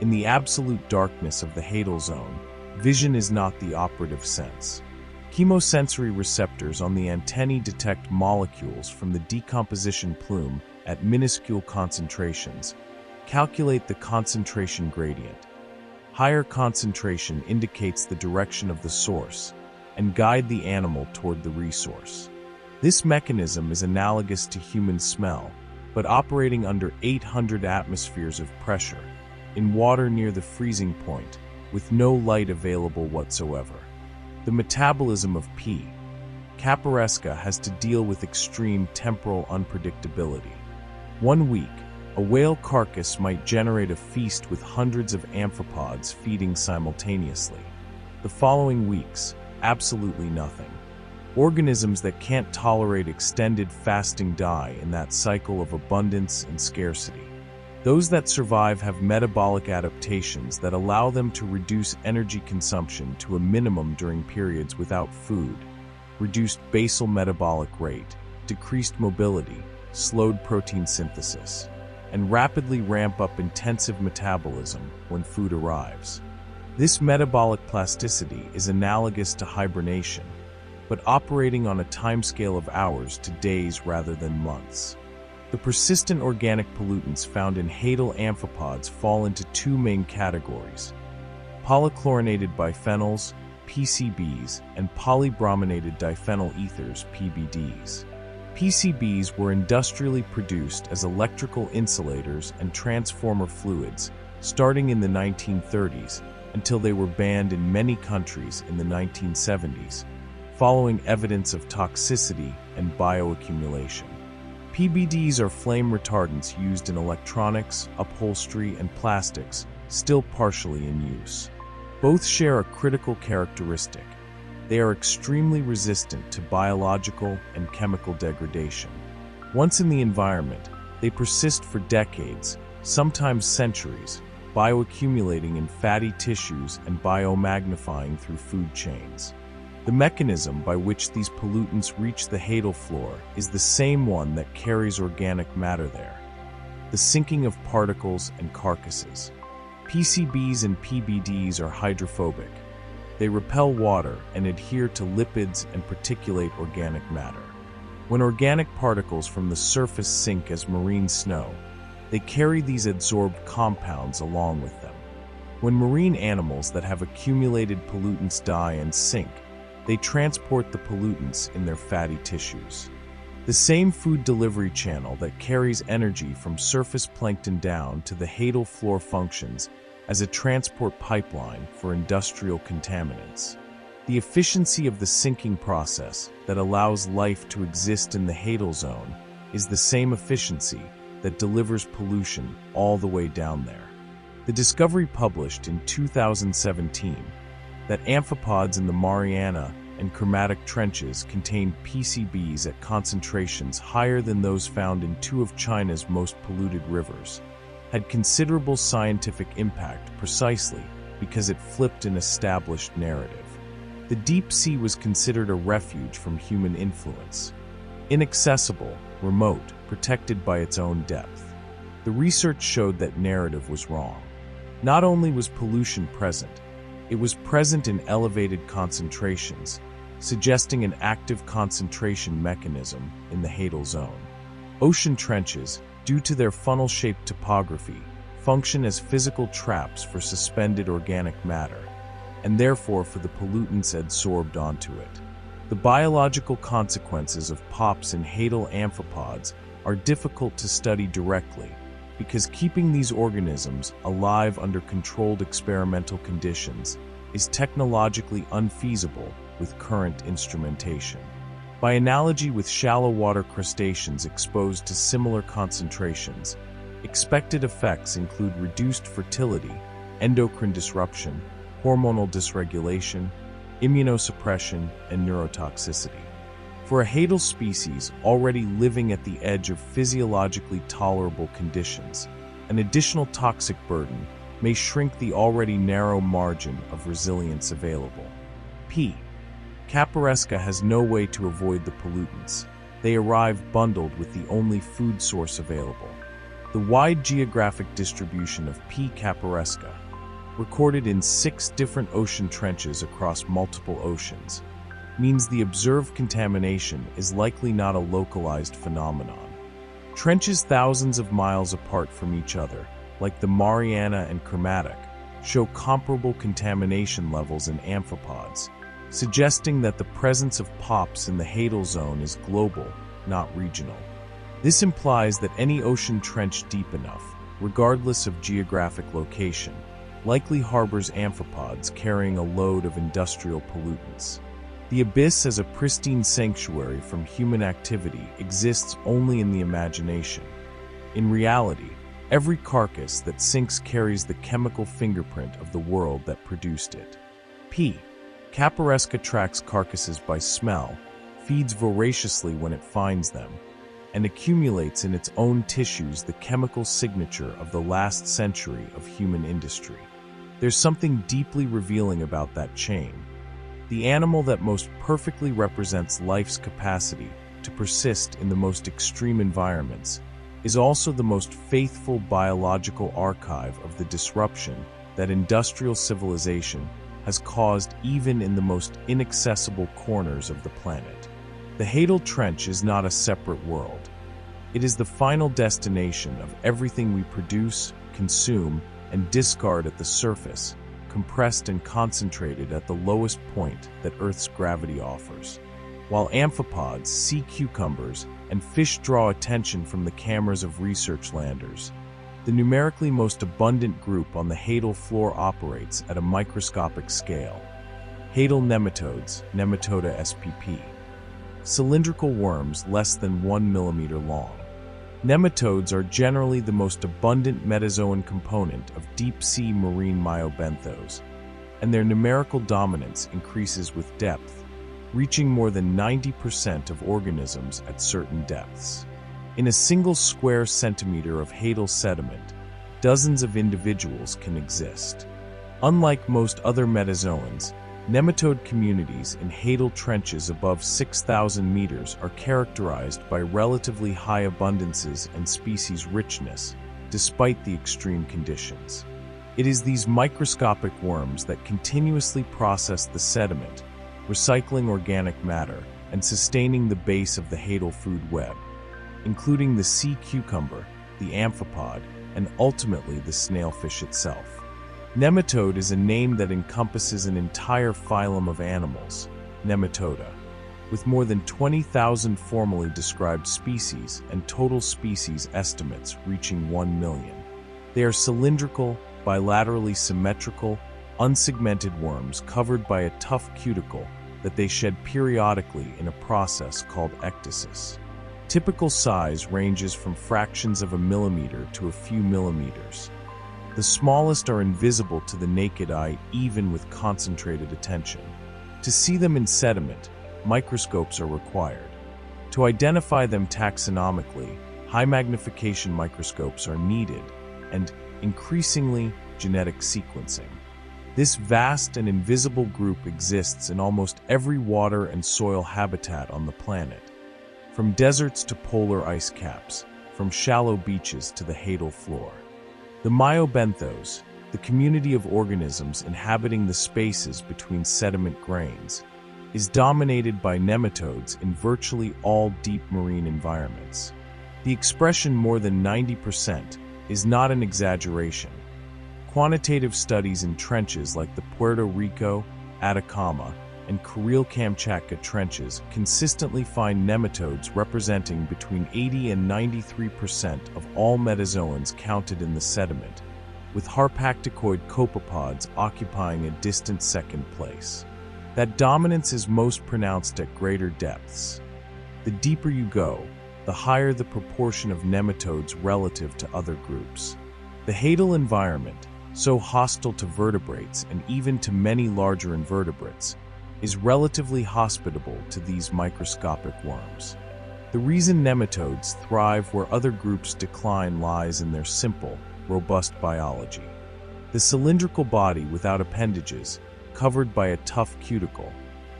In the absolute darkness of the Hadal zone, vision is not the operative sense. Chemosensory receptors on the antennae detect molecules from the decomposition plume at minuscule concentrations, calculate the concentration gradient. Higher concentration indicates the direction of the source and guide the animal toward the resource. This mechanism is analogous to human smell, but operating under 800 atmospheres of pressure, in water near the freezing point, with no light available whatsoever. The metabolism of P. caparesca has to deal with extreme temporal unpredictability. 1 week, a whale carcass might generate a feast with hundreds of amphipods feeding simultaneously. The following weeks, absolutely nothing. Organisms that can't tolerate extended fasting die in that cycle of abundance and scarcity. Those that survive have metabolic adaptations that allow them to reduce energy consumption to a minimum during periods without food, reduced basal metabolic rate, decreased mobility, slowed protein synthesis. and rapidly ramp up intensive metabolism when food arrives. This metabolic plasticity is analogous to hibernation, but operating on a timescale of hours to days rather than months. The persistent organic pollutants found in Hadal amphipods fall into two main categories: polychlorinated biphenyls, PCBs, and polybrominated diphenyl ethers, PBDs. PCBs were industrially produced as electrical insulators and transformer fluids starting in the 1930s until they were banned in many countries in the 1970s, following evidence of toxicity and bioaccumulation. PBDs are flame retardants used in electronics, upholstery, and plastics, still partially in use. Both share a critical characteristic: they are extremely resistant to biological and chemical degradation. Once in the environment, they persist for decades, sometimes centuries, bioaccumulating in fatty tissues and biomagnifying through food chains. The mechanism by which these pollutants reach the Hadal floor is the same one that carries organic matter there: the sinking of particles and carcasses. PCBs and PBDs are hydrophobic. They repel water and adhere to lipids and particulate organic matter. When organic particles from the surface sink as marine snow, they carry these adsorbed compounds along with them. When marine animals that have accumulated pollutants die and sink, they transport the pollutants in their fatty tissues. The same food delivery channel that carries energy from surface plankton down to the Hadal floor functions as a transport pipeline for industrial contaminants. The efficiency of the sinking process that allows life to exist in the Hadal zone is the same efficiency that delivers pollution all the way down there. The discovery published in 2017 that amphipods in the Mariana and Kermadec trenches contain PCBs at concentrations higher than those found in two of China's most polluted rivers had considerable scientific impact precisely because it flipped an established narrative. The deep sea was considered a refuge from human influence, inaccessible, remote, protected by its own depth. The research showed that narrative was wrong. Not only was pollution present, it was present in elevated concentrations, suggesting an active concentration mechanism in the Hadal zone. Ocean trenches, due to their funnel-shaped topography, function as physical traps for suspended organic matter, and therefore for the pollutants adsorbed onto it. The biological consequences of POPs in Hadal amphipods are difficult to study directly, because keeping these organisms alive under controlled experimental conditions is technologically unfeasible with current instrumentation. By analogy with shallow water crustaceans exposed to similar concentrations, expected effects include reduced fertility, endocrine disruption, hormonal dysregulation, immunosuppression, and neurotoxicity. For a Hadal species already living at the edge of physiologically tolerable conditions, an additional toxic burden may shrink the already narrow margin of resilience available. P. Capparesca has no way to avoid the pollutants. They arrive bundled with the only food source available. The wide geographic distribution of P. capparesca, recorded in 6 different ocean trenches across multiple oceans, means the observed contamination is likely not a localized phenomenon. Trenches thousands of miles apart from each other, like the Mariana and Kermadec, show comparable contamination levels in amphipods, suggesting that the presence of POPs in the Hadal zone is global, not regional. This implies that any ocean trench deep enough, regardless of geographic location, likely harbors amphipods carrying a load of industrial pollutants. The abyss as a pristine sanctuary from human activity exists only in the imagination. In reality, every carcass that sinks carries the chemical fingerprint of the world that produced it. P. Capparesca tracks carcasses by smell, feeds voraciously when it finds them, and accumulates in its own tissues the chemical signature of the last century of human industry. There's something deeply revealing about that chain. The animal that most perfectly represents life's capacity to persist in the most extreme environments is also the most faithful biological archive of the disruption that industrial civilization has caused even in the most inaccessible corners of the planet. The Hadal Trench is not a separate world. It is the final destination of everything we produce, consume, and discard at the surface, compressed and concentrated at the lowest point that Earth's gravity offers. While amphipods, sea cucumbers, and fish draw attention from the cameras of research landers, the numerically most abundant group on the Hadal floor operates at a microscopic scale. Hadal nematodes, Nematoda spp. Cylindrical worms less than 1 millimeter long. Nematodes are generally the most abundant metazoan component of deep-sea marine myobenthos, and their numerical dominance increases with depth, reaching more than 90% of organisms at certain depths. In a single square centimeter of Hadal sediment, dozens of individuals can exist. Unlike most other metazoans, nematode communities in Hadal trenches above 6,000 meters are characterized by relatively high abundances and species richness, despite the extreme conditions. It is these microscopic worms that continuously process the sediment, recycling organic matter and sustaining the base of the Hadal food web, including the sea cucumber, the amphipod, and ultimately the snailfish itself. Nematode is a name that encompasses an entire phylum of animals, Nematoda, with more than 20,000 formally described species and total species estimates reaching 1 million. They are cylindrical, bilaterally symmetrical, unsegmented worms covered by a tough cuticle that they shed periodically in a process called ecdysis. Typical size ranges from fractions of a millimeter to a few millimeters. The smallest are invisible to the naked eye even with concentrated attention. To see them in sediment, microscopes are required. To identify them taxonomically, high magnification microscopes are needed, and, increasingly, genetic sequencing. This vast and invisible group exists in almost every water and soil habitat on the planet, from deserts to polar ice caps, from shallow beaches to the Hadal floor. The myobenthos, the community of organisms inhabiting the spaces between sediment grains, is dominated by nematodes in virtually all deep marine environments. The expression more than 90% is not an exaggeration. Quantitative studies in trenches like the Puerto Rico, Atacama, and Kuril-Kamchatka trenches consistently find nematodes representing between 80 and 93% of all metazoans counted in the sediment, with harpacticoid copepods occupying a distant second place. That dominance is most pronounced at greater depths. The deeper you go, the higher the proportion of nematodes relative to other groups. The Hadal environment, so hostile to vertebrates and even to many larger invertebrates, is relatively hospitable to these microscopic worms. The reason nematodes thrive where other groups decline lies in their simple, robust biology. The cylindrical body without appendages, covered by a tough cuticle,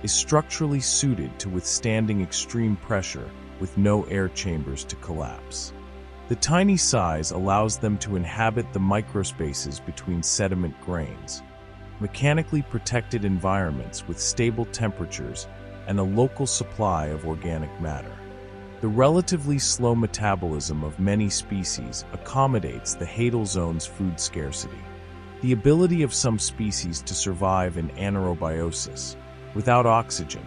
is structurally suited to withstanding extreme pressure with no air chambers to collapse. The tiny size allows them to inhabit the microspaces between sediment grains, mechanically protected environments with stable temperatures and a local supply of organic matter. The relatively slow metabolism of many species accommodates the Hadal zone's food scarcity. The ability of some species to survive in anaerobiosis, without oxygen,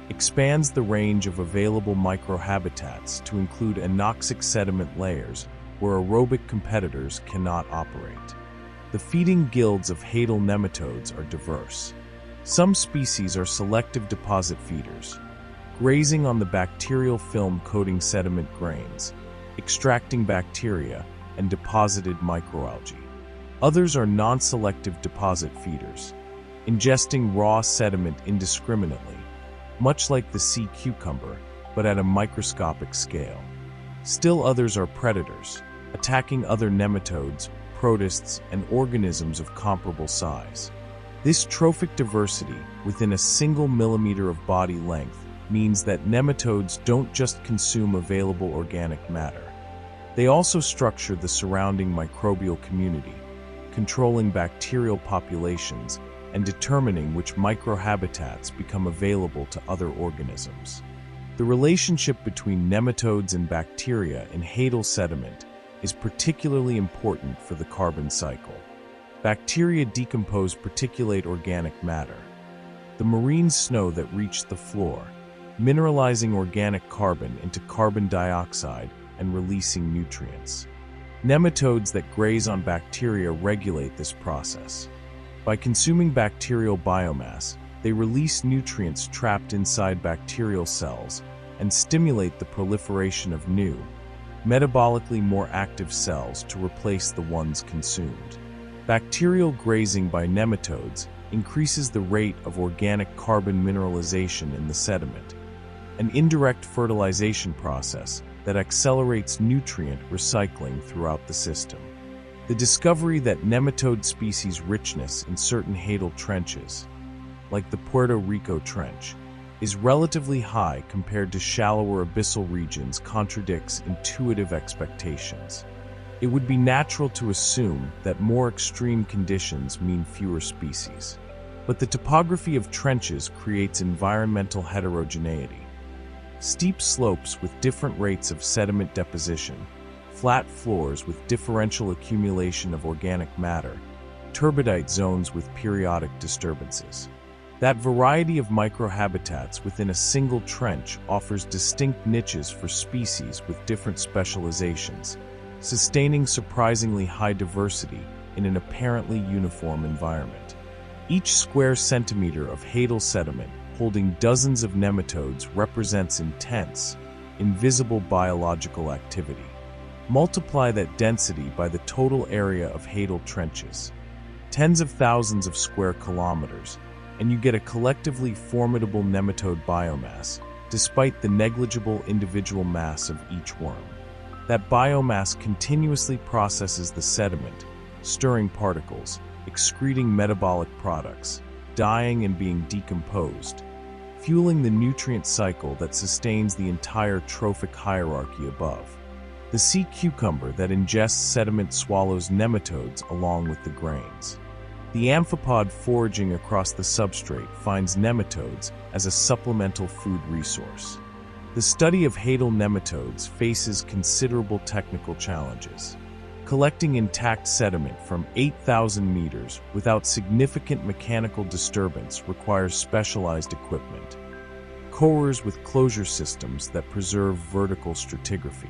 expands the range of available microhabitats to include anoxic sediment layers where aerobic competitors cannot operate. The feeding guilds of Hadal nematodes are diverse. Some species are selective deposit feeders, grazing on the bacterial film coating sediment grains, extracting bacteria and deposited microalgae. Others are non-selective deposit feeders, ingesting raw sediment indiscriminately, much like the sea cucumber, but at a microscopic scale. Still others are predators, attacking other nematodes, protists, and organisms of comparable size. This trophic diversity within a single millimeter of body length means that nematodes don't just consume available organic matter. They also structure the surrounding microbial community, controlling bacterial populations and determining which microhabitats become available to other organisms. The relationship between nematodes and bacteria in Hadal sediment is particularly important for the carbon cycle. Bacteria decompose particulate organic matter, the marine snow that reached the floor, mineralizing organic carbon into carbon dioxide and releasing nutrients. Nematodes that graze on bacteria regulate this process. By consuming bacterial biomass, they release nutrients trapped inside bacterial cells and stimulate the proliferation of new, metabolically more active cells to replace the ones consumed. Bacterial grazing by nematodes increases the rate of organic carbon mineralization in the sediment, an indirect fertilization process that accelerates nutrient recycling throughout the system. The discovery that nematode species richness in certain Hadal trenches, like the Puerto Rico Trench, is relatively high compared to shallower abyssal regions contradicts intuitive expectations. It would be natural to assume that more extreme conditions mean fewer species. But the topography of trenches creates environmental heterogeneity. Steep slopes with different rates of sediment deposition, flat floors with differential accumulation of organic matter, turbidite zones with periodic disturbances. That variety of microhabitats within a single trench offers distinct niches for species with different specializations, sustaining surprisingly high diversity in an apparently uniform environment. Each square centimeter of Hadal sediment holding dozens of nematodes represents intense, invisible biological activity. Multiply that density by the total area of Hadal trenches, tens of thousands of square kilometers, and you get a collectively formidable nematode biomass, despite the negligible individual mass of each worm. That biomass continuously processes the sediment, stirring particles, excreting metabolic products, dying and being decomposed, fueling the nutrient cycle that sustains the entire trophic hierarchy above. The sea cucumber that ingests sediment swallows nematodes along with the grains. The amphipod foraging across the substrate finds nematodes as a supplemental food resource. The study of Hadal nematodes faces considerable technical challenges. Collecting intact sediment from 8,000 meters without significant mechanical disturbance requires specialized equipment. Corers with closure systems that preserve vertical stratigraphy.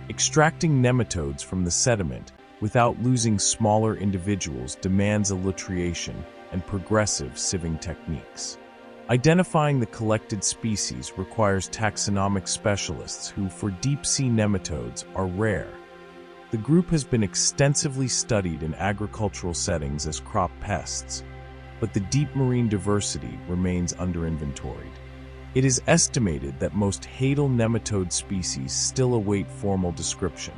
Extracting nematodes from the sediment without losing smaller individuals demands alliteration and progressive sieving techniques. Identifying the collected species requires taxonomic specialists who, for deep-sea nematodes, are rare. The group has been extensively studied in agricultural settings as crop pests, but the deep marine diversity remains under-inventoried. It is estimated that most Hadal nematode species still await formal description,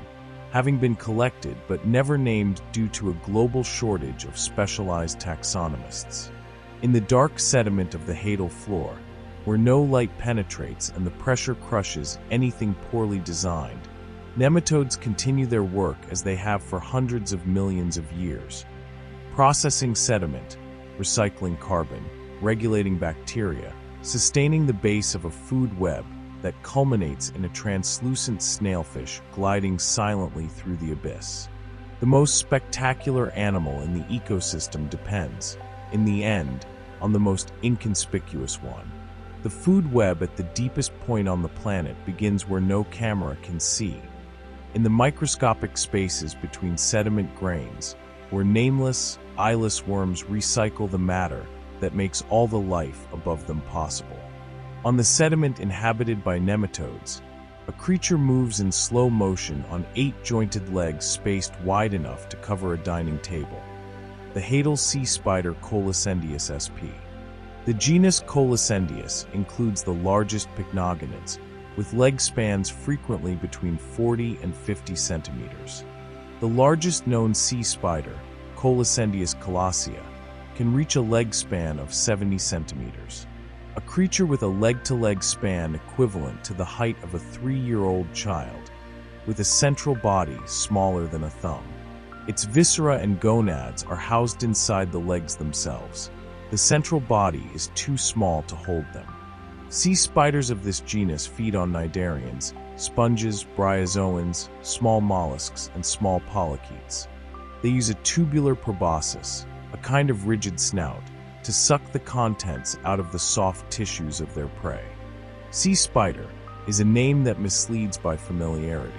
having been collected but never named due to a global shortage of specialized taxonomists. In the dark sediment of the Hadal floor, where no light penetrates and the pressure crushes anything poorly designed, nematodes continue their work as they have for hundreds of millions of years, processing sediment, recycling carbon, regulating bacteria, sustaining the base of a food web that culminates in a translucent snailfish gliding silently through the abyss. The most spectacular animal in the ecosystem depends, in the end, on the most inconspicuous one. The food web at the deepest point on the planet begins where no camera can see, in the microscopic spaces between sediment grains, where nameless, eyeless worms recycle the matter that makes all the life above them possible. On the sediment inhabited by nematodes, a creature moves in slow motion on 8 jointed legs spaced wide enough to cover a dining table. The Hadal sea spider Colosendius sp. The genus Colosendius includes the largest pycnogonids, with leg spans frequently between 40 and 50 centimeters. The largest known sea spider, Colosendius colossea, can reach a leg span of 70 centimeters. A creature with a leg-to-leg span equivalent to the height of a 3-year-old child. with a central body smaller than a thumb. Its viscera and gonads are housed inside the legs themselves. The central body is too small to hold them. Sea spiders of this genus feed on cnidarians, sponges, bryozoans, small mollusks, and small polychaetes. They use a tubular proboscis, a kind of rigid snout, to suck the contents out of the soft tissues of their prey. Sea spider is a name that misleads by familiarity.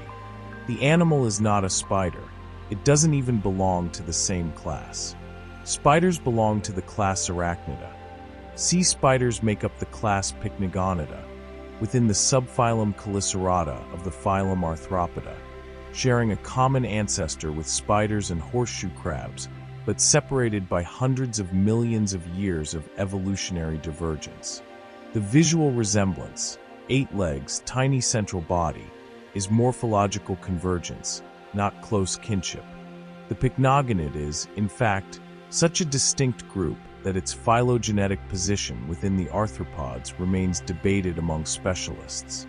The animal is not a spider. It doesn't even belong to the same class. Spiders belong to the class Arachnida. Sea spiders make up the class Pycnogonida, within the subphylum Chelicerata of the phylum Arthropoda, sharing a common ancestor with spiders and horseshoe crabs, but separated by hundreds of millions of years of evolutionary divergence. The visual resemblance, 8 legs, tiny central body, is morphological convergence, not close kinship. The pycnogonid is, in fact, such a distinct group that its phylogenetic position within the arthropods remains debated among specialists.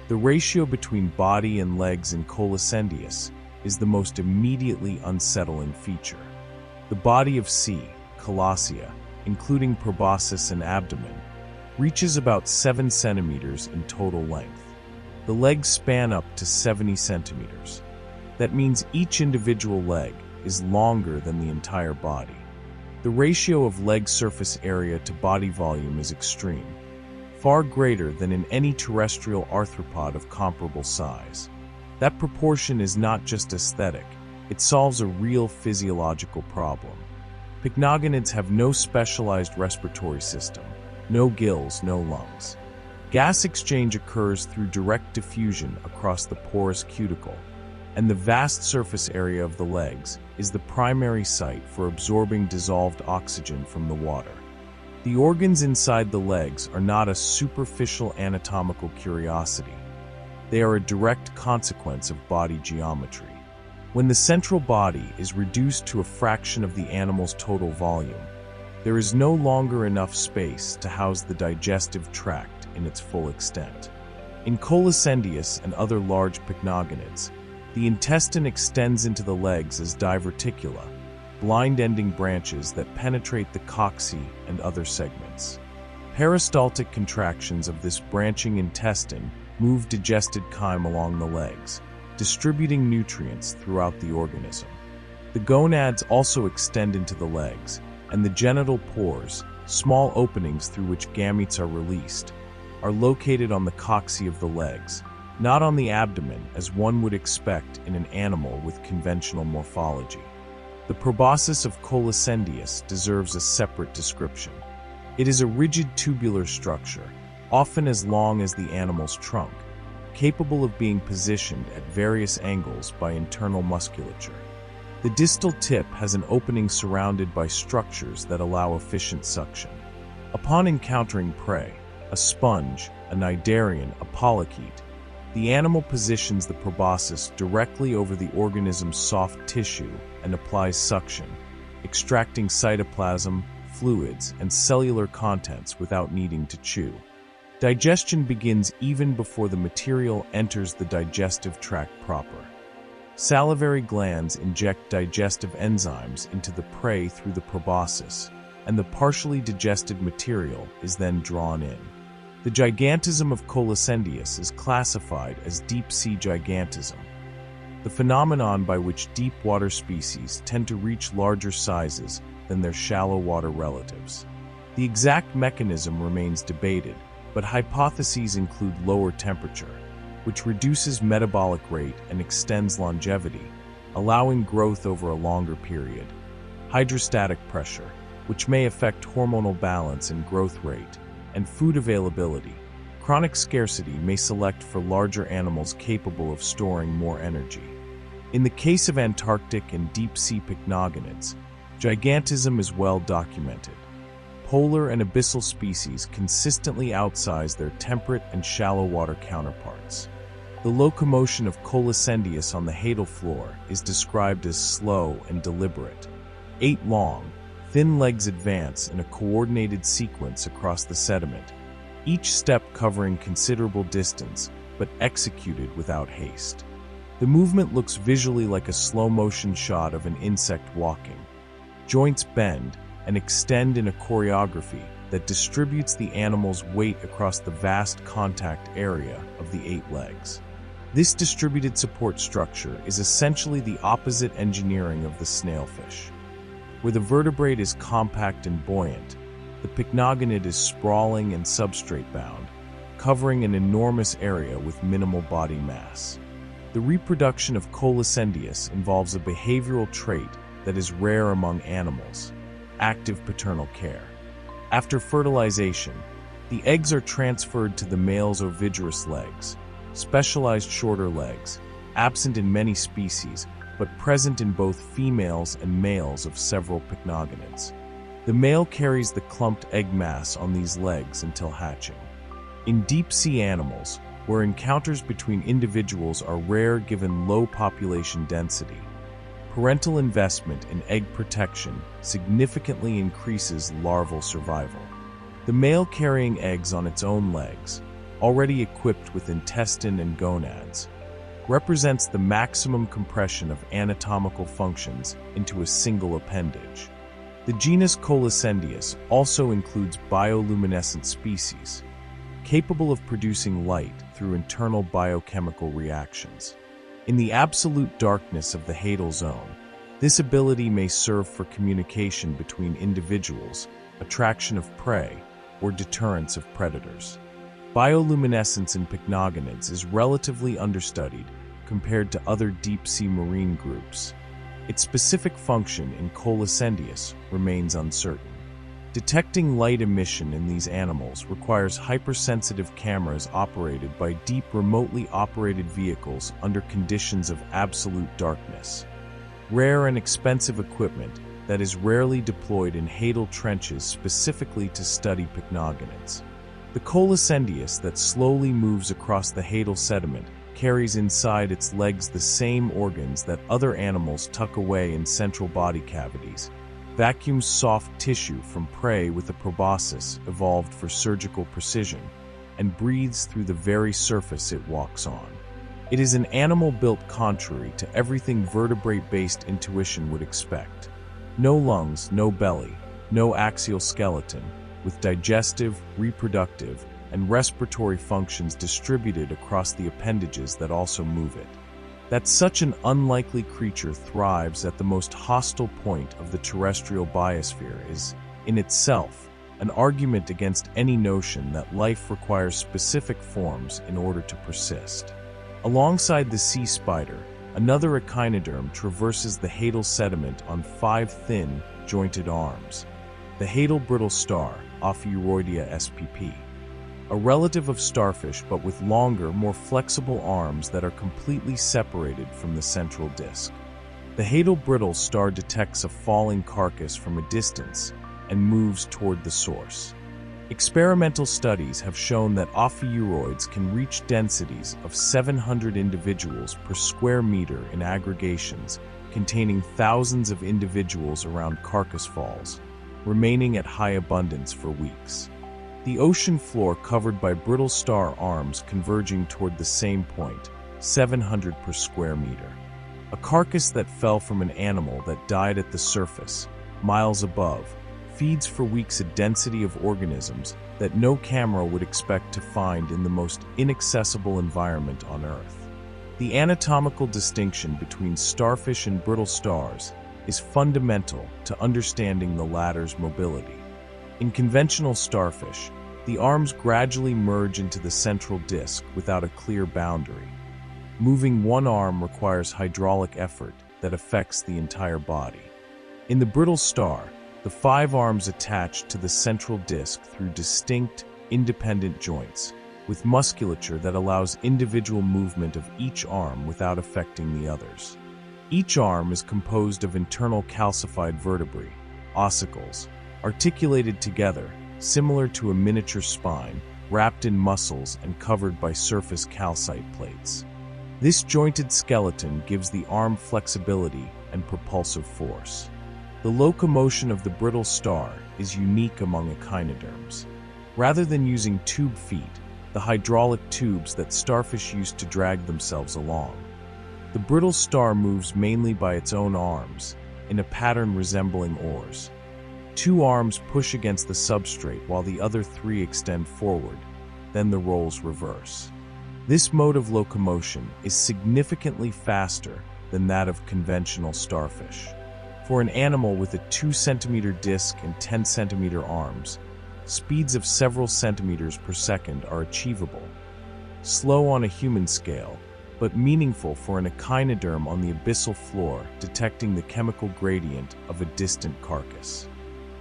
The ratio between body and legs in Colacendius is the most immediately unsettling feature. The body of C. colossia, including proboscis and abdomen, reaches about 7 centimeters in total length. The legs span up to 70 centimeters. That means each individual leg is longer than the entire body. The ratio of leg surface area to body volume is extreme, far greater than in any terrestrial arthropod of comparable size. That proportion is not just aesthetic, it solves a real physiological problem. Pycnogonids have no specialized respiratory system, no gills, no lungs. Gas exchange occurs through direct diffusion across the porous cuticle, and the vast surface area of the legs is the primary site for absorbing dissolved oxygen from the water. The organs inside the legs are not a superficial anatomical curiosity. They are a direct consequence of body geometry. When the central body is reduced to a fraction of the animal's total volume, there is no longer enough space to house the digestive tract in its full extent. In Colacendius and other large pycnogonids, the intestine extends into the legs as diverticula, blind-ending branches that penetrate the coccyx and other segments. Peristaltic contractions of this branching intestine move digested chyme along the legs, distributing nutrients throughout the organism. The gonads also extend into the legs, and the genital pores, small openings through which gametes are released, are located on the coccyx of the legs, not on the abdomen as one would expect in an animal with conventional morphology. The proboscis of Colacendius deserves a separate description. It is a rigid tubular structure, often as long as the animal's trunk, capable of being positioned at various angles by internal musculature. The distal tip has an opening surrounded by structures that allow efficient suction. Upon encountering prey, a sponge, a cnidarian, a polychaete, the animal positions the proboscis directly over the organism's soft tissue and applies suction, extracting cytoplasm, fluids, and cellular contents without needing to chew. Digestion begins even before the material enters the digestive tract proper. Salivary glands inject digestive enzymes into the prey through the proboscis, and the partially digested material is then drawn in. The gigantism of Colacendius is classified as deep-sea gigantism, the phenomenon by which deep-water species tend to reach larger sizes than their shallow-water relatives. The exact mechanism remains debated, but hypotheses include lower temperature, which reduces metabolic rate and extends longevity, allowing growth over a longer period, hydrostatic pressure, which may affect hormonal balance and growth rate, and food availability. Chronic scarcity may select for larger animals capable of storing more energy. In the case of Antarctic and deep-sea pycnogonids, gigantism is well documented. Polar and abyssal species consistently outsize their temperate and shallow water counterparts. The locomotion of Colacendius on the Hadal floor is described as slow and deliberate. 8 long, thin legs advance in a coordinated sequence across the sediment, each step covering considerable distance, but executed without haste. The movement looks visually like a slow-motion shot of an insect walking. Joints bend and extend in a choreography that distributes the animal's weight across the vast contact area of the 8 legs. This distributed support structure is essentially the opposite engineering of the snailfish. Where the vertebrate is compact and buoyant, the pycnogonid is sprawling and substrate-bound, covering an enormous area with minimal body mass. The reproduction of Colacendius involves a behavioral trait that is rare among animals: active paternal care. After fertilization, the eggs are transferred to the male's ovigerous legs, specialized shorter legs, absent in many species, but present in both females and males of several pycnogonids. The male carries the clumped egg mass on these legs until hatching. In deep-sea animals, where encounters between individuals are rare given low population density, parental investment in egg protection significantly increases larval survival. The male carrying eggs on its own legs, already equipped with intestine and gonads, represents the maximum compression of anatomical functions into a single appendage. The genus Colacendius also includes bioluminescent species, capable of producing light through internal biochemical reactions. In the absolute darkness of the Hadal zone, this ability may serve for communication between individuals, attraction of prey, or deterrence of predators. Bioluminescence in pycnogonids is relatively understudied compared to other deep-sea marine groups. Its specific function in Colacendius remains uncertain. Detecting light emission in these animals requires hypersensitive cameras operated by deep remotely operated vehicles under conditions of absolute darkness. Rare and expensive equipment that is rarely deployed in Hadal trenches specifically to study pycnogonids. The Colacendius that slowly moves across the Hadal sediment carries inside its legs the same organs that other animals tuck away in central body cavities, vacuums soft tissue from prey with a proboscis evolved for surgical precision, and breathes through the very surface it walks on. It is an animal built contrary to everything vertebrate-based intuition would expect. No lungs, no belly, no axial skeleton, with digestive, reproductive, and respiratory functions distributed across the appendages that also move it. That such an unlikely creature thrives at the most hostile point of the terrestrial biosphere is, in itself, an argument against any notion that life requires specific forms in order to persist. Alongside the sea spider, another echinoderm traverses the Hadal sediment on 5 thin, jointed arms. The Hadal brittle star, Ophiuroidea spp. A relative of starfish but with longer, more flexible arms that are completely separated from the central disc. The Hadal brittle star detects a falling carcass from a distance and moves toward the source. Experimental studies have shown that ophiuroids can reach densities of 700 individuals per square meter in aggregations containing thousands of individuals around carcass falls, remaining at high abundance for weeks. The ocean floor covered by brittle star arms converging toward the same point, 700 per square meter. A carcass that fell from an animal that died at the surface, miles above, feeds for weeks a density of organisms that no camera would expect to find in the most inaccessible environment on Earth. The anatomical distinction between starfish and brittle stars is fundamental to understanding the latter's mobility. In conventional starfish, the arms gradually merge into the central disc without a clear boundary. Moving one arm requires hydraulic effort that affects the entire body. In the brittle star, the 5 arms attach to the central disc through distinct, independent joints, with musculature that allows individual movement of each arm without affecting the others. Each arm is composed of internal calcified vertebrae, ossicles, articulated together, similar to a miniature spine, wrapped in muscles and covered by surface calcite plates. This jointed skeleton gives the arm flexibility and propulsive force. The locomotion of the brittle star is unique among echinoderms. Rather than using tube feet, the hydraulic tubes that starfish use to drag themselves along. The brittle star moves mainly by its own arms, in a pattern resembling oars. 2 arms push against the substrate while the other 3 extend forward, then the roles reverse. This mode of locomotion is significantly faster than that of conventional starfish. For an animal with a 2-centimeter disc and 10-centimeter arms, speeds of several centimeters per second are achievable. Slow on a human scale, but meaningful for an echinoderm on the abyssal floor detecting the chemical gradient of a distant carcass.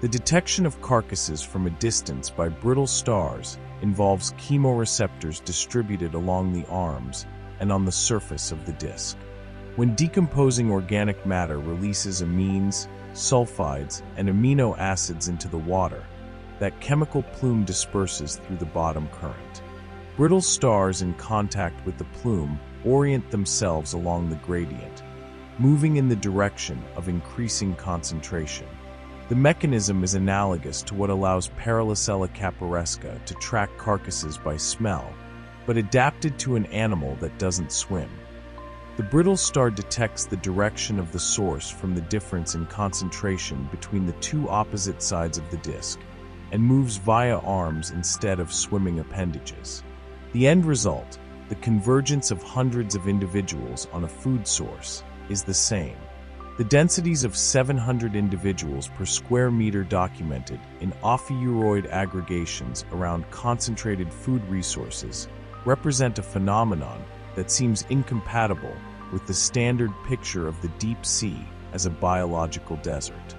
The detection of carcasses from a distance by brittle stars involves chemoreceptors distributed along the arms and on the surface of the disc. When decomposing organic matter releases amines, sulfides, and amino acids into the water, that chemical plume disperses through the bottom current. Brittle stars in contact with the plume orient themselves along the gradient, moving in the direction of increasing concentration. The mechanism is analogous to what allows Paralysella caparesca to track carcasses by smell, but adapted to an animal that doesn't swim. The brittle star detects the direction of the source from the difference in concentration between the 2 opposite sides of the disc, and moves via arms instead of swimming appendages. The end result, the convergence of hundreds of individuals on a food source, is the same. The densities of 700 individuals per square meter documented in ophiuroid aggregations around concentrated food resources represent a phenomenon that seems incompatible with the standard picture of the deep sea as a biological desert.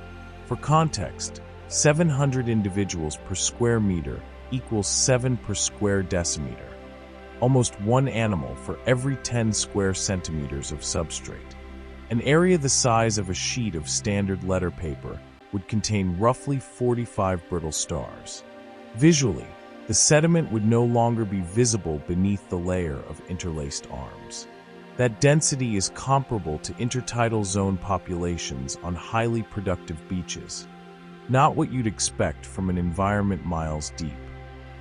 For context, 700 individuals per square meter equals 7 per square decimeter, almost 1 animal for every 10 square centimeters of substrate. An area the size of a sheet of standard letter paper would contain roughly 45 brittle stars. Visually, the sediment would no longer be visible beneath the layer of interlaced arms. That density is comparable to intertidal zone populations on highly productive beaches, not what you'd expect from an environment miles deep.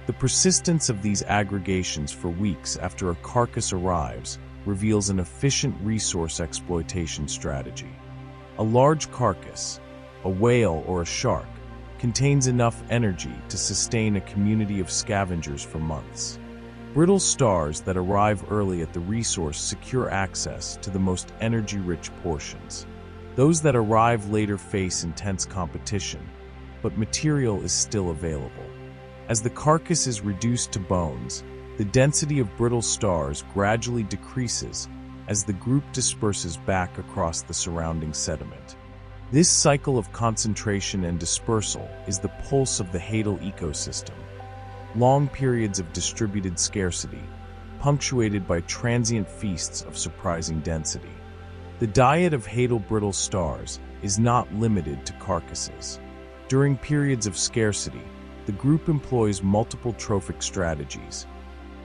The persistence of these aggregations for weeks after a carcass arrives reveals an efficient resource exploitation strategy. A large carcass, a whale or a shark, contains enough energy to sustain a community of scavengers for months. Brittle stars that arrive early at the resource secure access to the most energy-rich portions. Those that arrive later face intense competition, but material is still available. As the carcass is reduced to bones, the density of brittle stars gradually decreases as the group disperses back across the surrounding sediment. This cycle of concentration and dispersal is the pulse of the Hadal ecosystem. Long periods of distributed scarcity, punctuated by transient feasts of surprising density. The diet of Hadal brittle stars is not limited to carcasses. During periods of scarcity, the group employs multiple trophic strategies,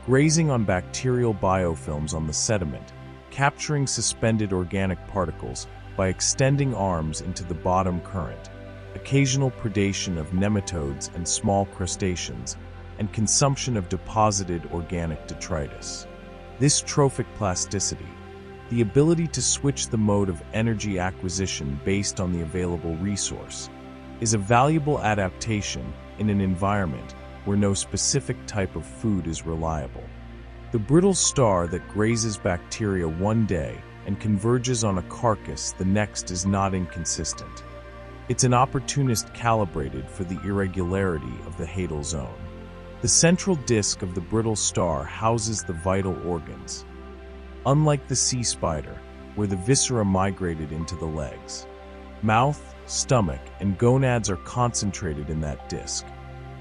grazing on bacterial biofilms on the sediment, capturing suspended organic particles by extending arms into the bottom current, occasional predation of nematodes and small crustaceans, and consumption of deposited organic detritus. This trophic plasticity, the ability to switch the mode of energy acquisition based on the available resource, is a valuable adaptation in an environment where no specific type of food is reliable. The brittle star that grazes bacteria one day and converges on a carcass the next is not inconsistent. It's an opportunist calibrated for the irregularity of the Hadal zone. The central disk of the brittle star houses the vital organs. Unlike the sea spider, where the viscera migrated into the legs, mouth, stomach, and gonads are concentrated in that disk,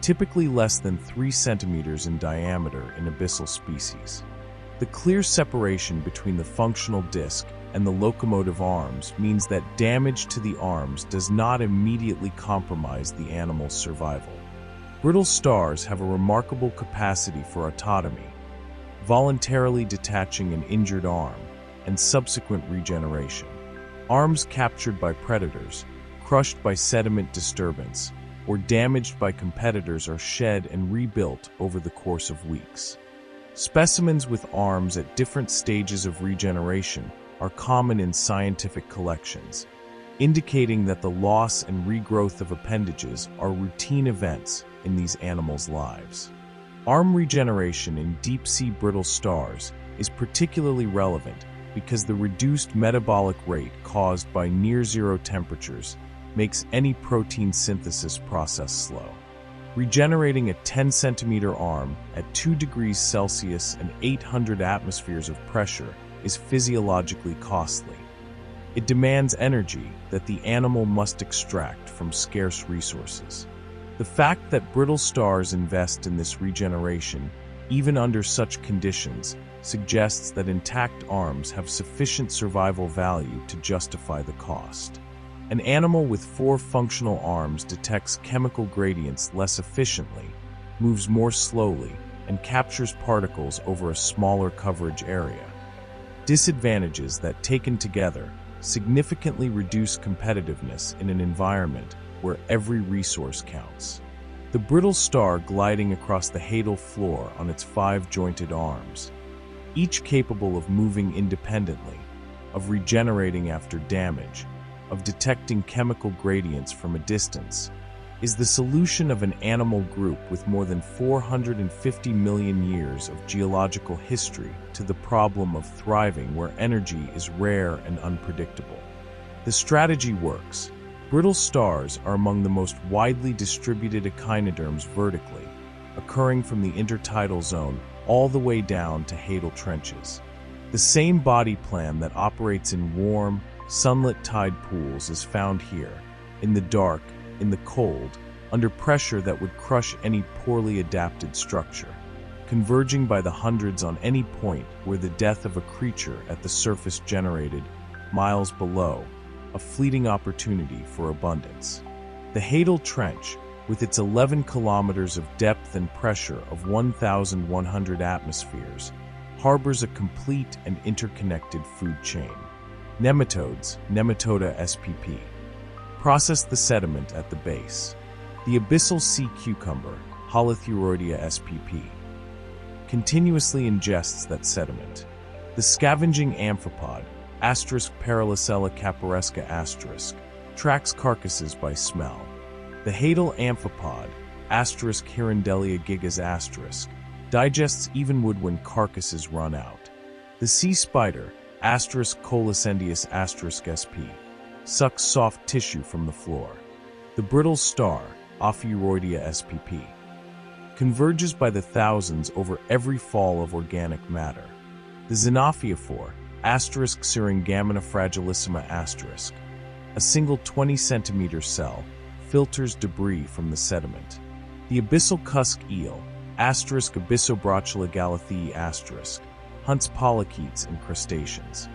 typically less than 3 centimeters in diameter in abyssal species. The clear separation between the functional disc and the locomotive arms means that damage to the arms does not immediately compromise the animal's survival. Brittle stars have a remarkable capacity for autotomy, voluntarily detaching an injured arm, and subsequent regeneration. Arms captured by predators, crushed by sediment disturbance, or damaged by competitors are shed and rebuilt over the course of weeks. Specimens with arms at different stages of regeneration are common in scientific collections, indicating that the loss and regrowth of appendages are routine events in these animals' lives. Arm regeneration in deep-sea brittle stars is particularly relevant because the reduced metabolic rate caused by near-zero temperatures makes any protein synthesis process slow. Regenerating a 10-centimeter arm at 2 degrees Celsius and 800 atmospheres of pressure is physiologically costly. It demands energy that the animal must extract from scarce resources. The fact that brittle stars invest in this regeneration, even under such conditions, suggests that intact arms have sufficient survival value to justify the cost. An animal with 4 functional arms detects chemical gradients less efficiently, moves more slowly, and captures particles over a smaller coverage area. Disadvantages that, taken together, significantly reduce competitiveness in an environment where every resource counts. The brittle star gliding across the Hadal floor on its 5 jointed arms, each capable of moving independently, of regenerating after damage, of detecting chemical gradients from a distance, is the solution of an animal group with more than 450 million years of geological history to the problem of thriving where energy is rare and unpredictable. The strategy works. Brittle stars are among the most widely distributed echinoderms vertically, occurring from the intertidal zone all the way down to Hadal trenches. The same body plan that operates in warm, sunlit tide pools is found here, in the dark, in the cold, under pressure that would crush any poorly adapted structure, converging by the hundreds on any point where the death of a creature at the surface generated, miles below, a fleeting opportunity for abundance. The Hadal Trench, with its 11 kilometers of depth and pressure of 1,100 atmospheres, harbors a complete and interconnected food chain. Nematodes, Nematoda spp, process the sediment at the base. The abyssal sea cucumber, Holothuroidea spp, continuously ingests that sediment. The scavenging amphipod, *Paralysella caparesca*, tracks carcasses by smell. The Hadal amphipod, *Hirondelia gigas*, digests even wood when carcasses run out. The sea spider, *Colacendius*, sp, sucks soft tissue from the floor. The brittle star, Ophiuroidea spp, converges by the thousands over every fall of organic matter. The xenophyophore, *Syringamina fragilissima*, a single 20-centimeter cell, filters debris from the sediment. The abyssal cusk eel, *Abyssobrachula galathea*, hunts polychaetes and crustaceans.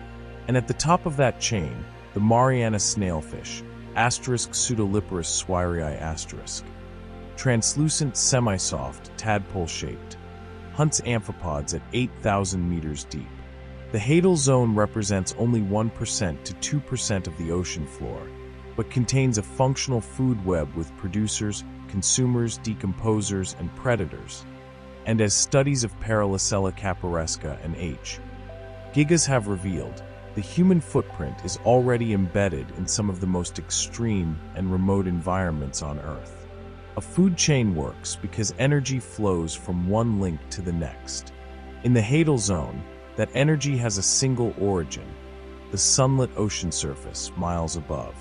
And at the top of that chain, the Mariana snailfish, *Pseudoliparus swirii*, translucent, semi-soft, tadpole-shaped, hunts amphipods at 8,000 meters deep. The Hadal zone represents only 1% to 2% of the ocean floor, but contains a functional food web with producers, consumers, decomposers, and predators. And as studies of Paralysella caparesca and H. gigas have revealed, the human footprint is already embedded in some of the most extreme and remote environments on Earth. A food chain works because energy flows from one link to the next. In the Hadal zone, that energy has a single origin, the sunlit ocean surface miles above.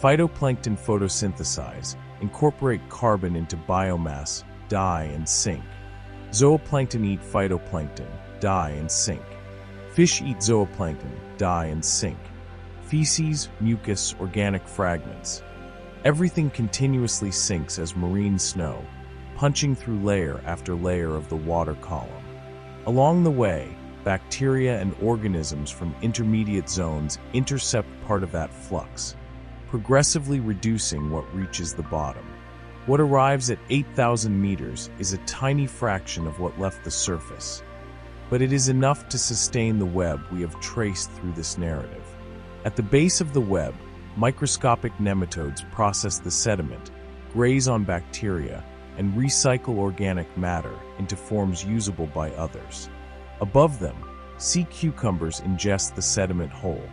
Phytoplankton photosynthesize, incorporate carbon into biomass, die and sink. Zooplankton eat phytoplankton, die and sink. Fish eat zooplankton, die and sink. Feces, mucus, organic fragments. Everything continuously sinks as marine snow, punching through layer after layer of the water column. Along the way, bacteria and organisms from intermediate zones intercept part of that flux, progressively reducing what reaches the bottom. What arrives at 8,000 meters is a tiny fraction of what left the surface, but it is enough to sustain the web we have traced through this narrative. At the base of the web, microscopic nematodes process the sediment, graze on bacteria, and recycle organic matter into forms usable by others. Above them, Sea cucumbers ingest the sediment whole,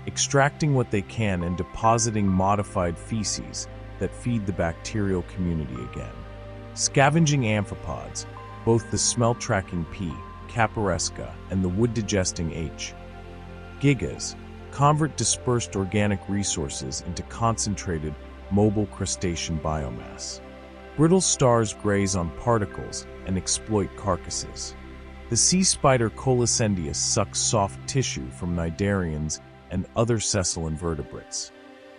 extracting what they can and depositing modified feces that feed the bacterial community again. Scavenging amphipods, both the smell-tracking P. caparesca and the wood-digesting H. gigas, convert dispersed organic resources into concentrated, mobile crustacean biomass. Brittle stars graze on particles and exploit carcasses. The sea spider Colossendius sucks soft tissue from cnidarians and other sessile invertebrates.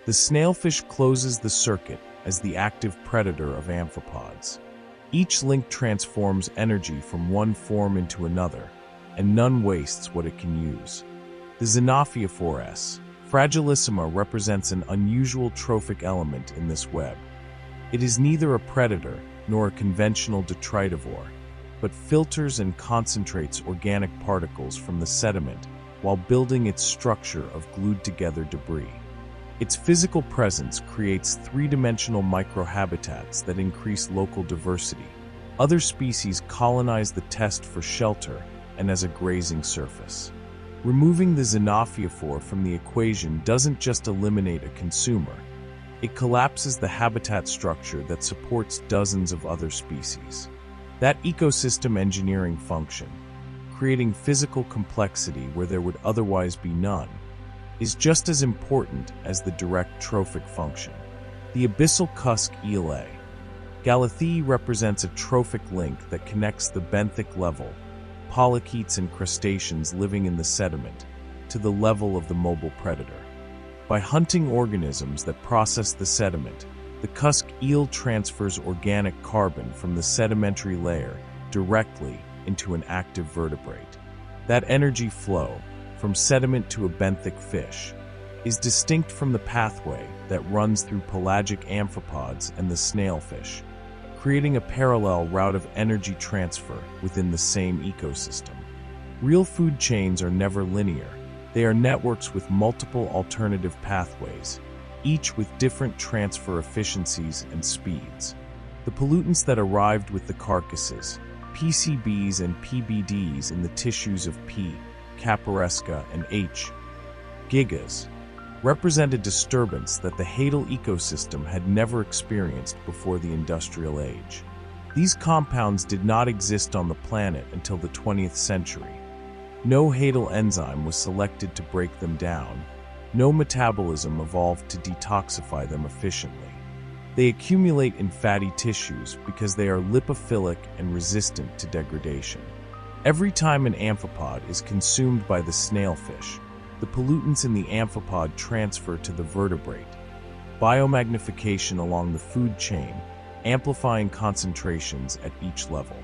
The snailfish closes the circuit as the active predator of amphipods. Each link transforms energy from one form into another, and none wastes what it can use. The Xenophiophore S. fragilissima represents an unusual trophic element in this web. It is neither a predator nor a conventional detritivore, but filters and concentrates organic particles from the sediment while building its structure of glued-together debris. Its physical presence creates three-dimensional microhabitats that increase local diversity. Other species colonize the test for shelter and as a grazing surface. Removing the Xenophiophore from the equation doesn't just eliminate a consumer, it collapses the habitat structure that supports dozens of other species. That ecosystem engineering function, creating physical complexity where there would otherwise be none, is just as important as the direct trophic function. The abyssal cusk eel A. Galathea represents a trophic link that connects the benthic level, polychaetes and crustaceans living in the sediment, to the level of the mobile predator. By hunting organisms that process the sediment, the cusk eel transfers organic carbon from the sedimentary layer directly into an active vertebrate. That energy flow, from sediment to a benthic fish, is distinct from the pathway that runs through pelagic amphipods and the snailfish, creating a parallel route of energy transfer within the same ecosystem. Real food chains are never linear. They are networks with multiple alternative pathways, each with different transfer efficiencies and speeds. The pollutants that arrived with the carcasses, PCBs and PBDs in the tissues of P. caparesca and H. gigas, represent a disturbance that the Hadal ecosystem had never experienced before the industrial age. These compounds did not exist on the planet until the 20th century. No Hadal enzyme was selected to break them down. No metabolism evolved to detoxify them efficiently. They accumulate in fatty tissues because they are lipophilic and resistant to degradation. Every time an amphipod is consumed by the snailfish, the pollutants in the amphipod transfer to the vertebrate. Biomagnification along the food chain, amplifying concentrations at each level.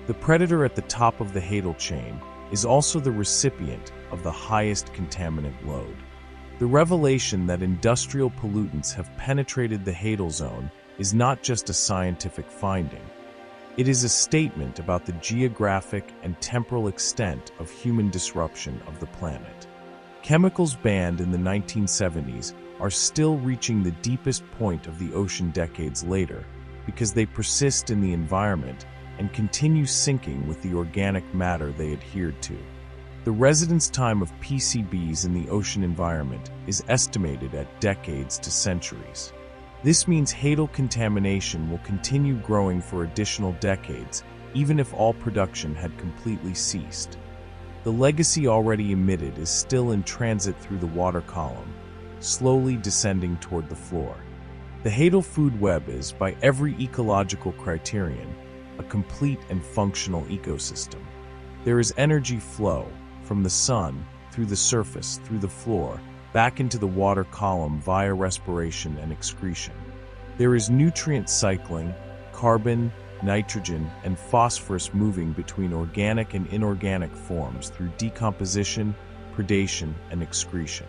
The predator at the top of the Hadal chain is also the recipient of the highest contaminant load. The revelation that industrial pollutants have penetrated the Hadal zone is not just a scientific finding. It is a statement about the geographic and temporal extent of human disruption of the planet. Chemicals banned in the 1970s are still reaching the deepest point of the ocean decades later because they persist in the environment and continue sinking with the organic matter they adhered to. The residence time of PCBs in the ocean environment is estimated at decades to centuries. This means Hadal contamination will continue growing for additional decades, even if all production had completely ceased. The legacy already emitted is still in transit through the water column, slowly descending toward the floor. The Hadal food web is, by every ecological criterion, a complete and functional ecosystem. There is energy flow from the sun, through the surface, through the floor, back into the water column via respiration and excretion. There is nutrient cycling, carbon, nitrogen, and phosphorus moving between organic and inorganic forms through decomposition, predation, and excretion.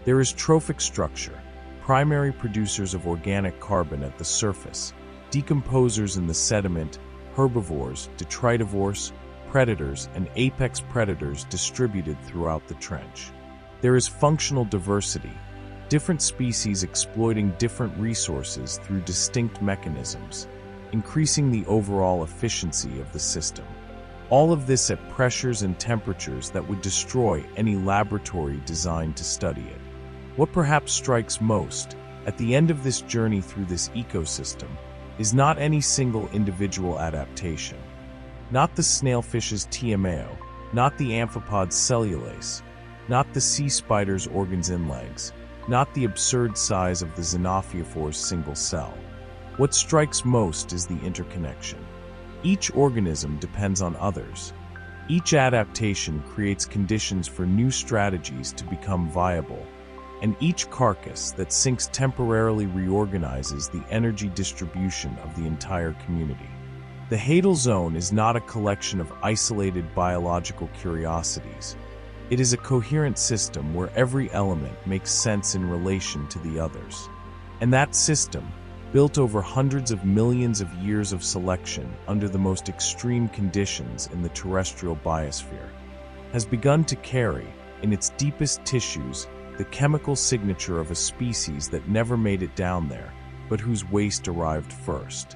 There is trophic structure, primary producers of organic carbon at the surface, decomposers in the sediment, herbivores, detritivores, predators, and apex predators distributed throughout the trench. There is functional diversity, different species exploiting different resources through distinct mechanisms, increasing the overall efficiency of the system. All of this at pressures and temperatures that would destroy any laboratory designed to study it. What perhaps strikes most, at the end of this journey through this ecosystem, is not any single individual adaptation. Not the snailfish's TMAO, not the amphipod's cellulase, not the sea spider's organs and legs, not the absurd size of the xenophyophores' single cell. What strikes most is the interconnection. Each organism depends on others. Each adaptation creates conditions for new strategies to become viable, and each carcass that sinks temporarily reorganizes the energy distribution of the entire community. The Hadal zone is not a collection of isolated biological curiosities. It is a coherent system where every element makes sense in relation to the others. And that system, built over hundreds of millions of years of selection under the most extreme conditions in the terrestrial biosphere, has begun to carry, in its deepest tissues, the chemical signature of a species that never made it down there, but whose waste arrived first.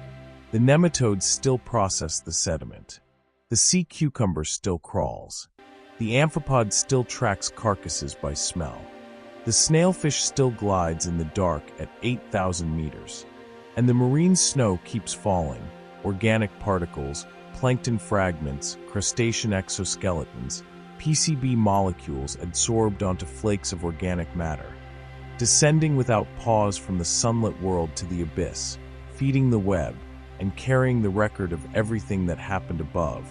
The nematodes still process the sediment. The sea cucumber still crawls. The amphipod still tracks carcasses by smell. The snailfish still glides in the dark at 8,000 meters. And the marine snow keeps falling, organic particles, plankton fragments, crustacean exoskeletons, PCB molecules adsorbed onto flakes of organic matter, descending without pause from the sunlit world to the abyss, feeding the web, and carrying the record of everything that happened above,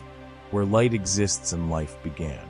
where light exists and life began.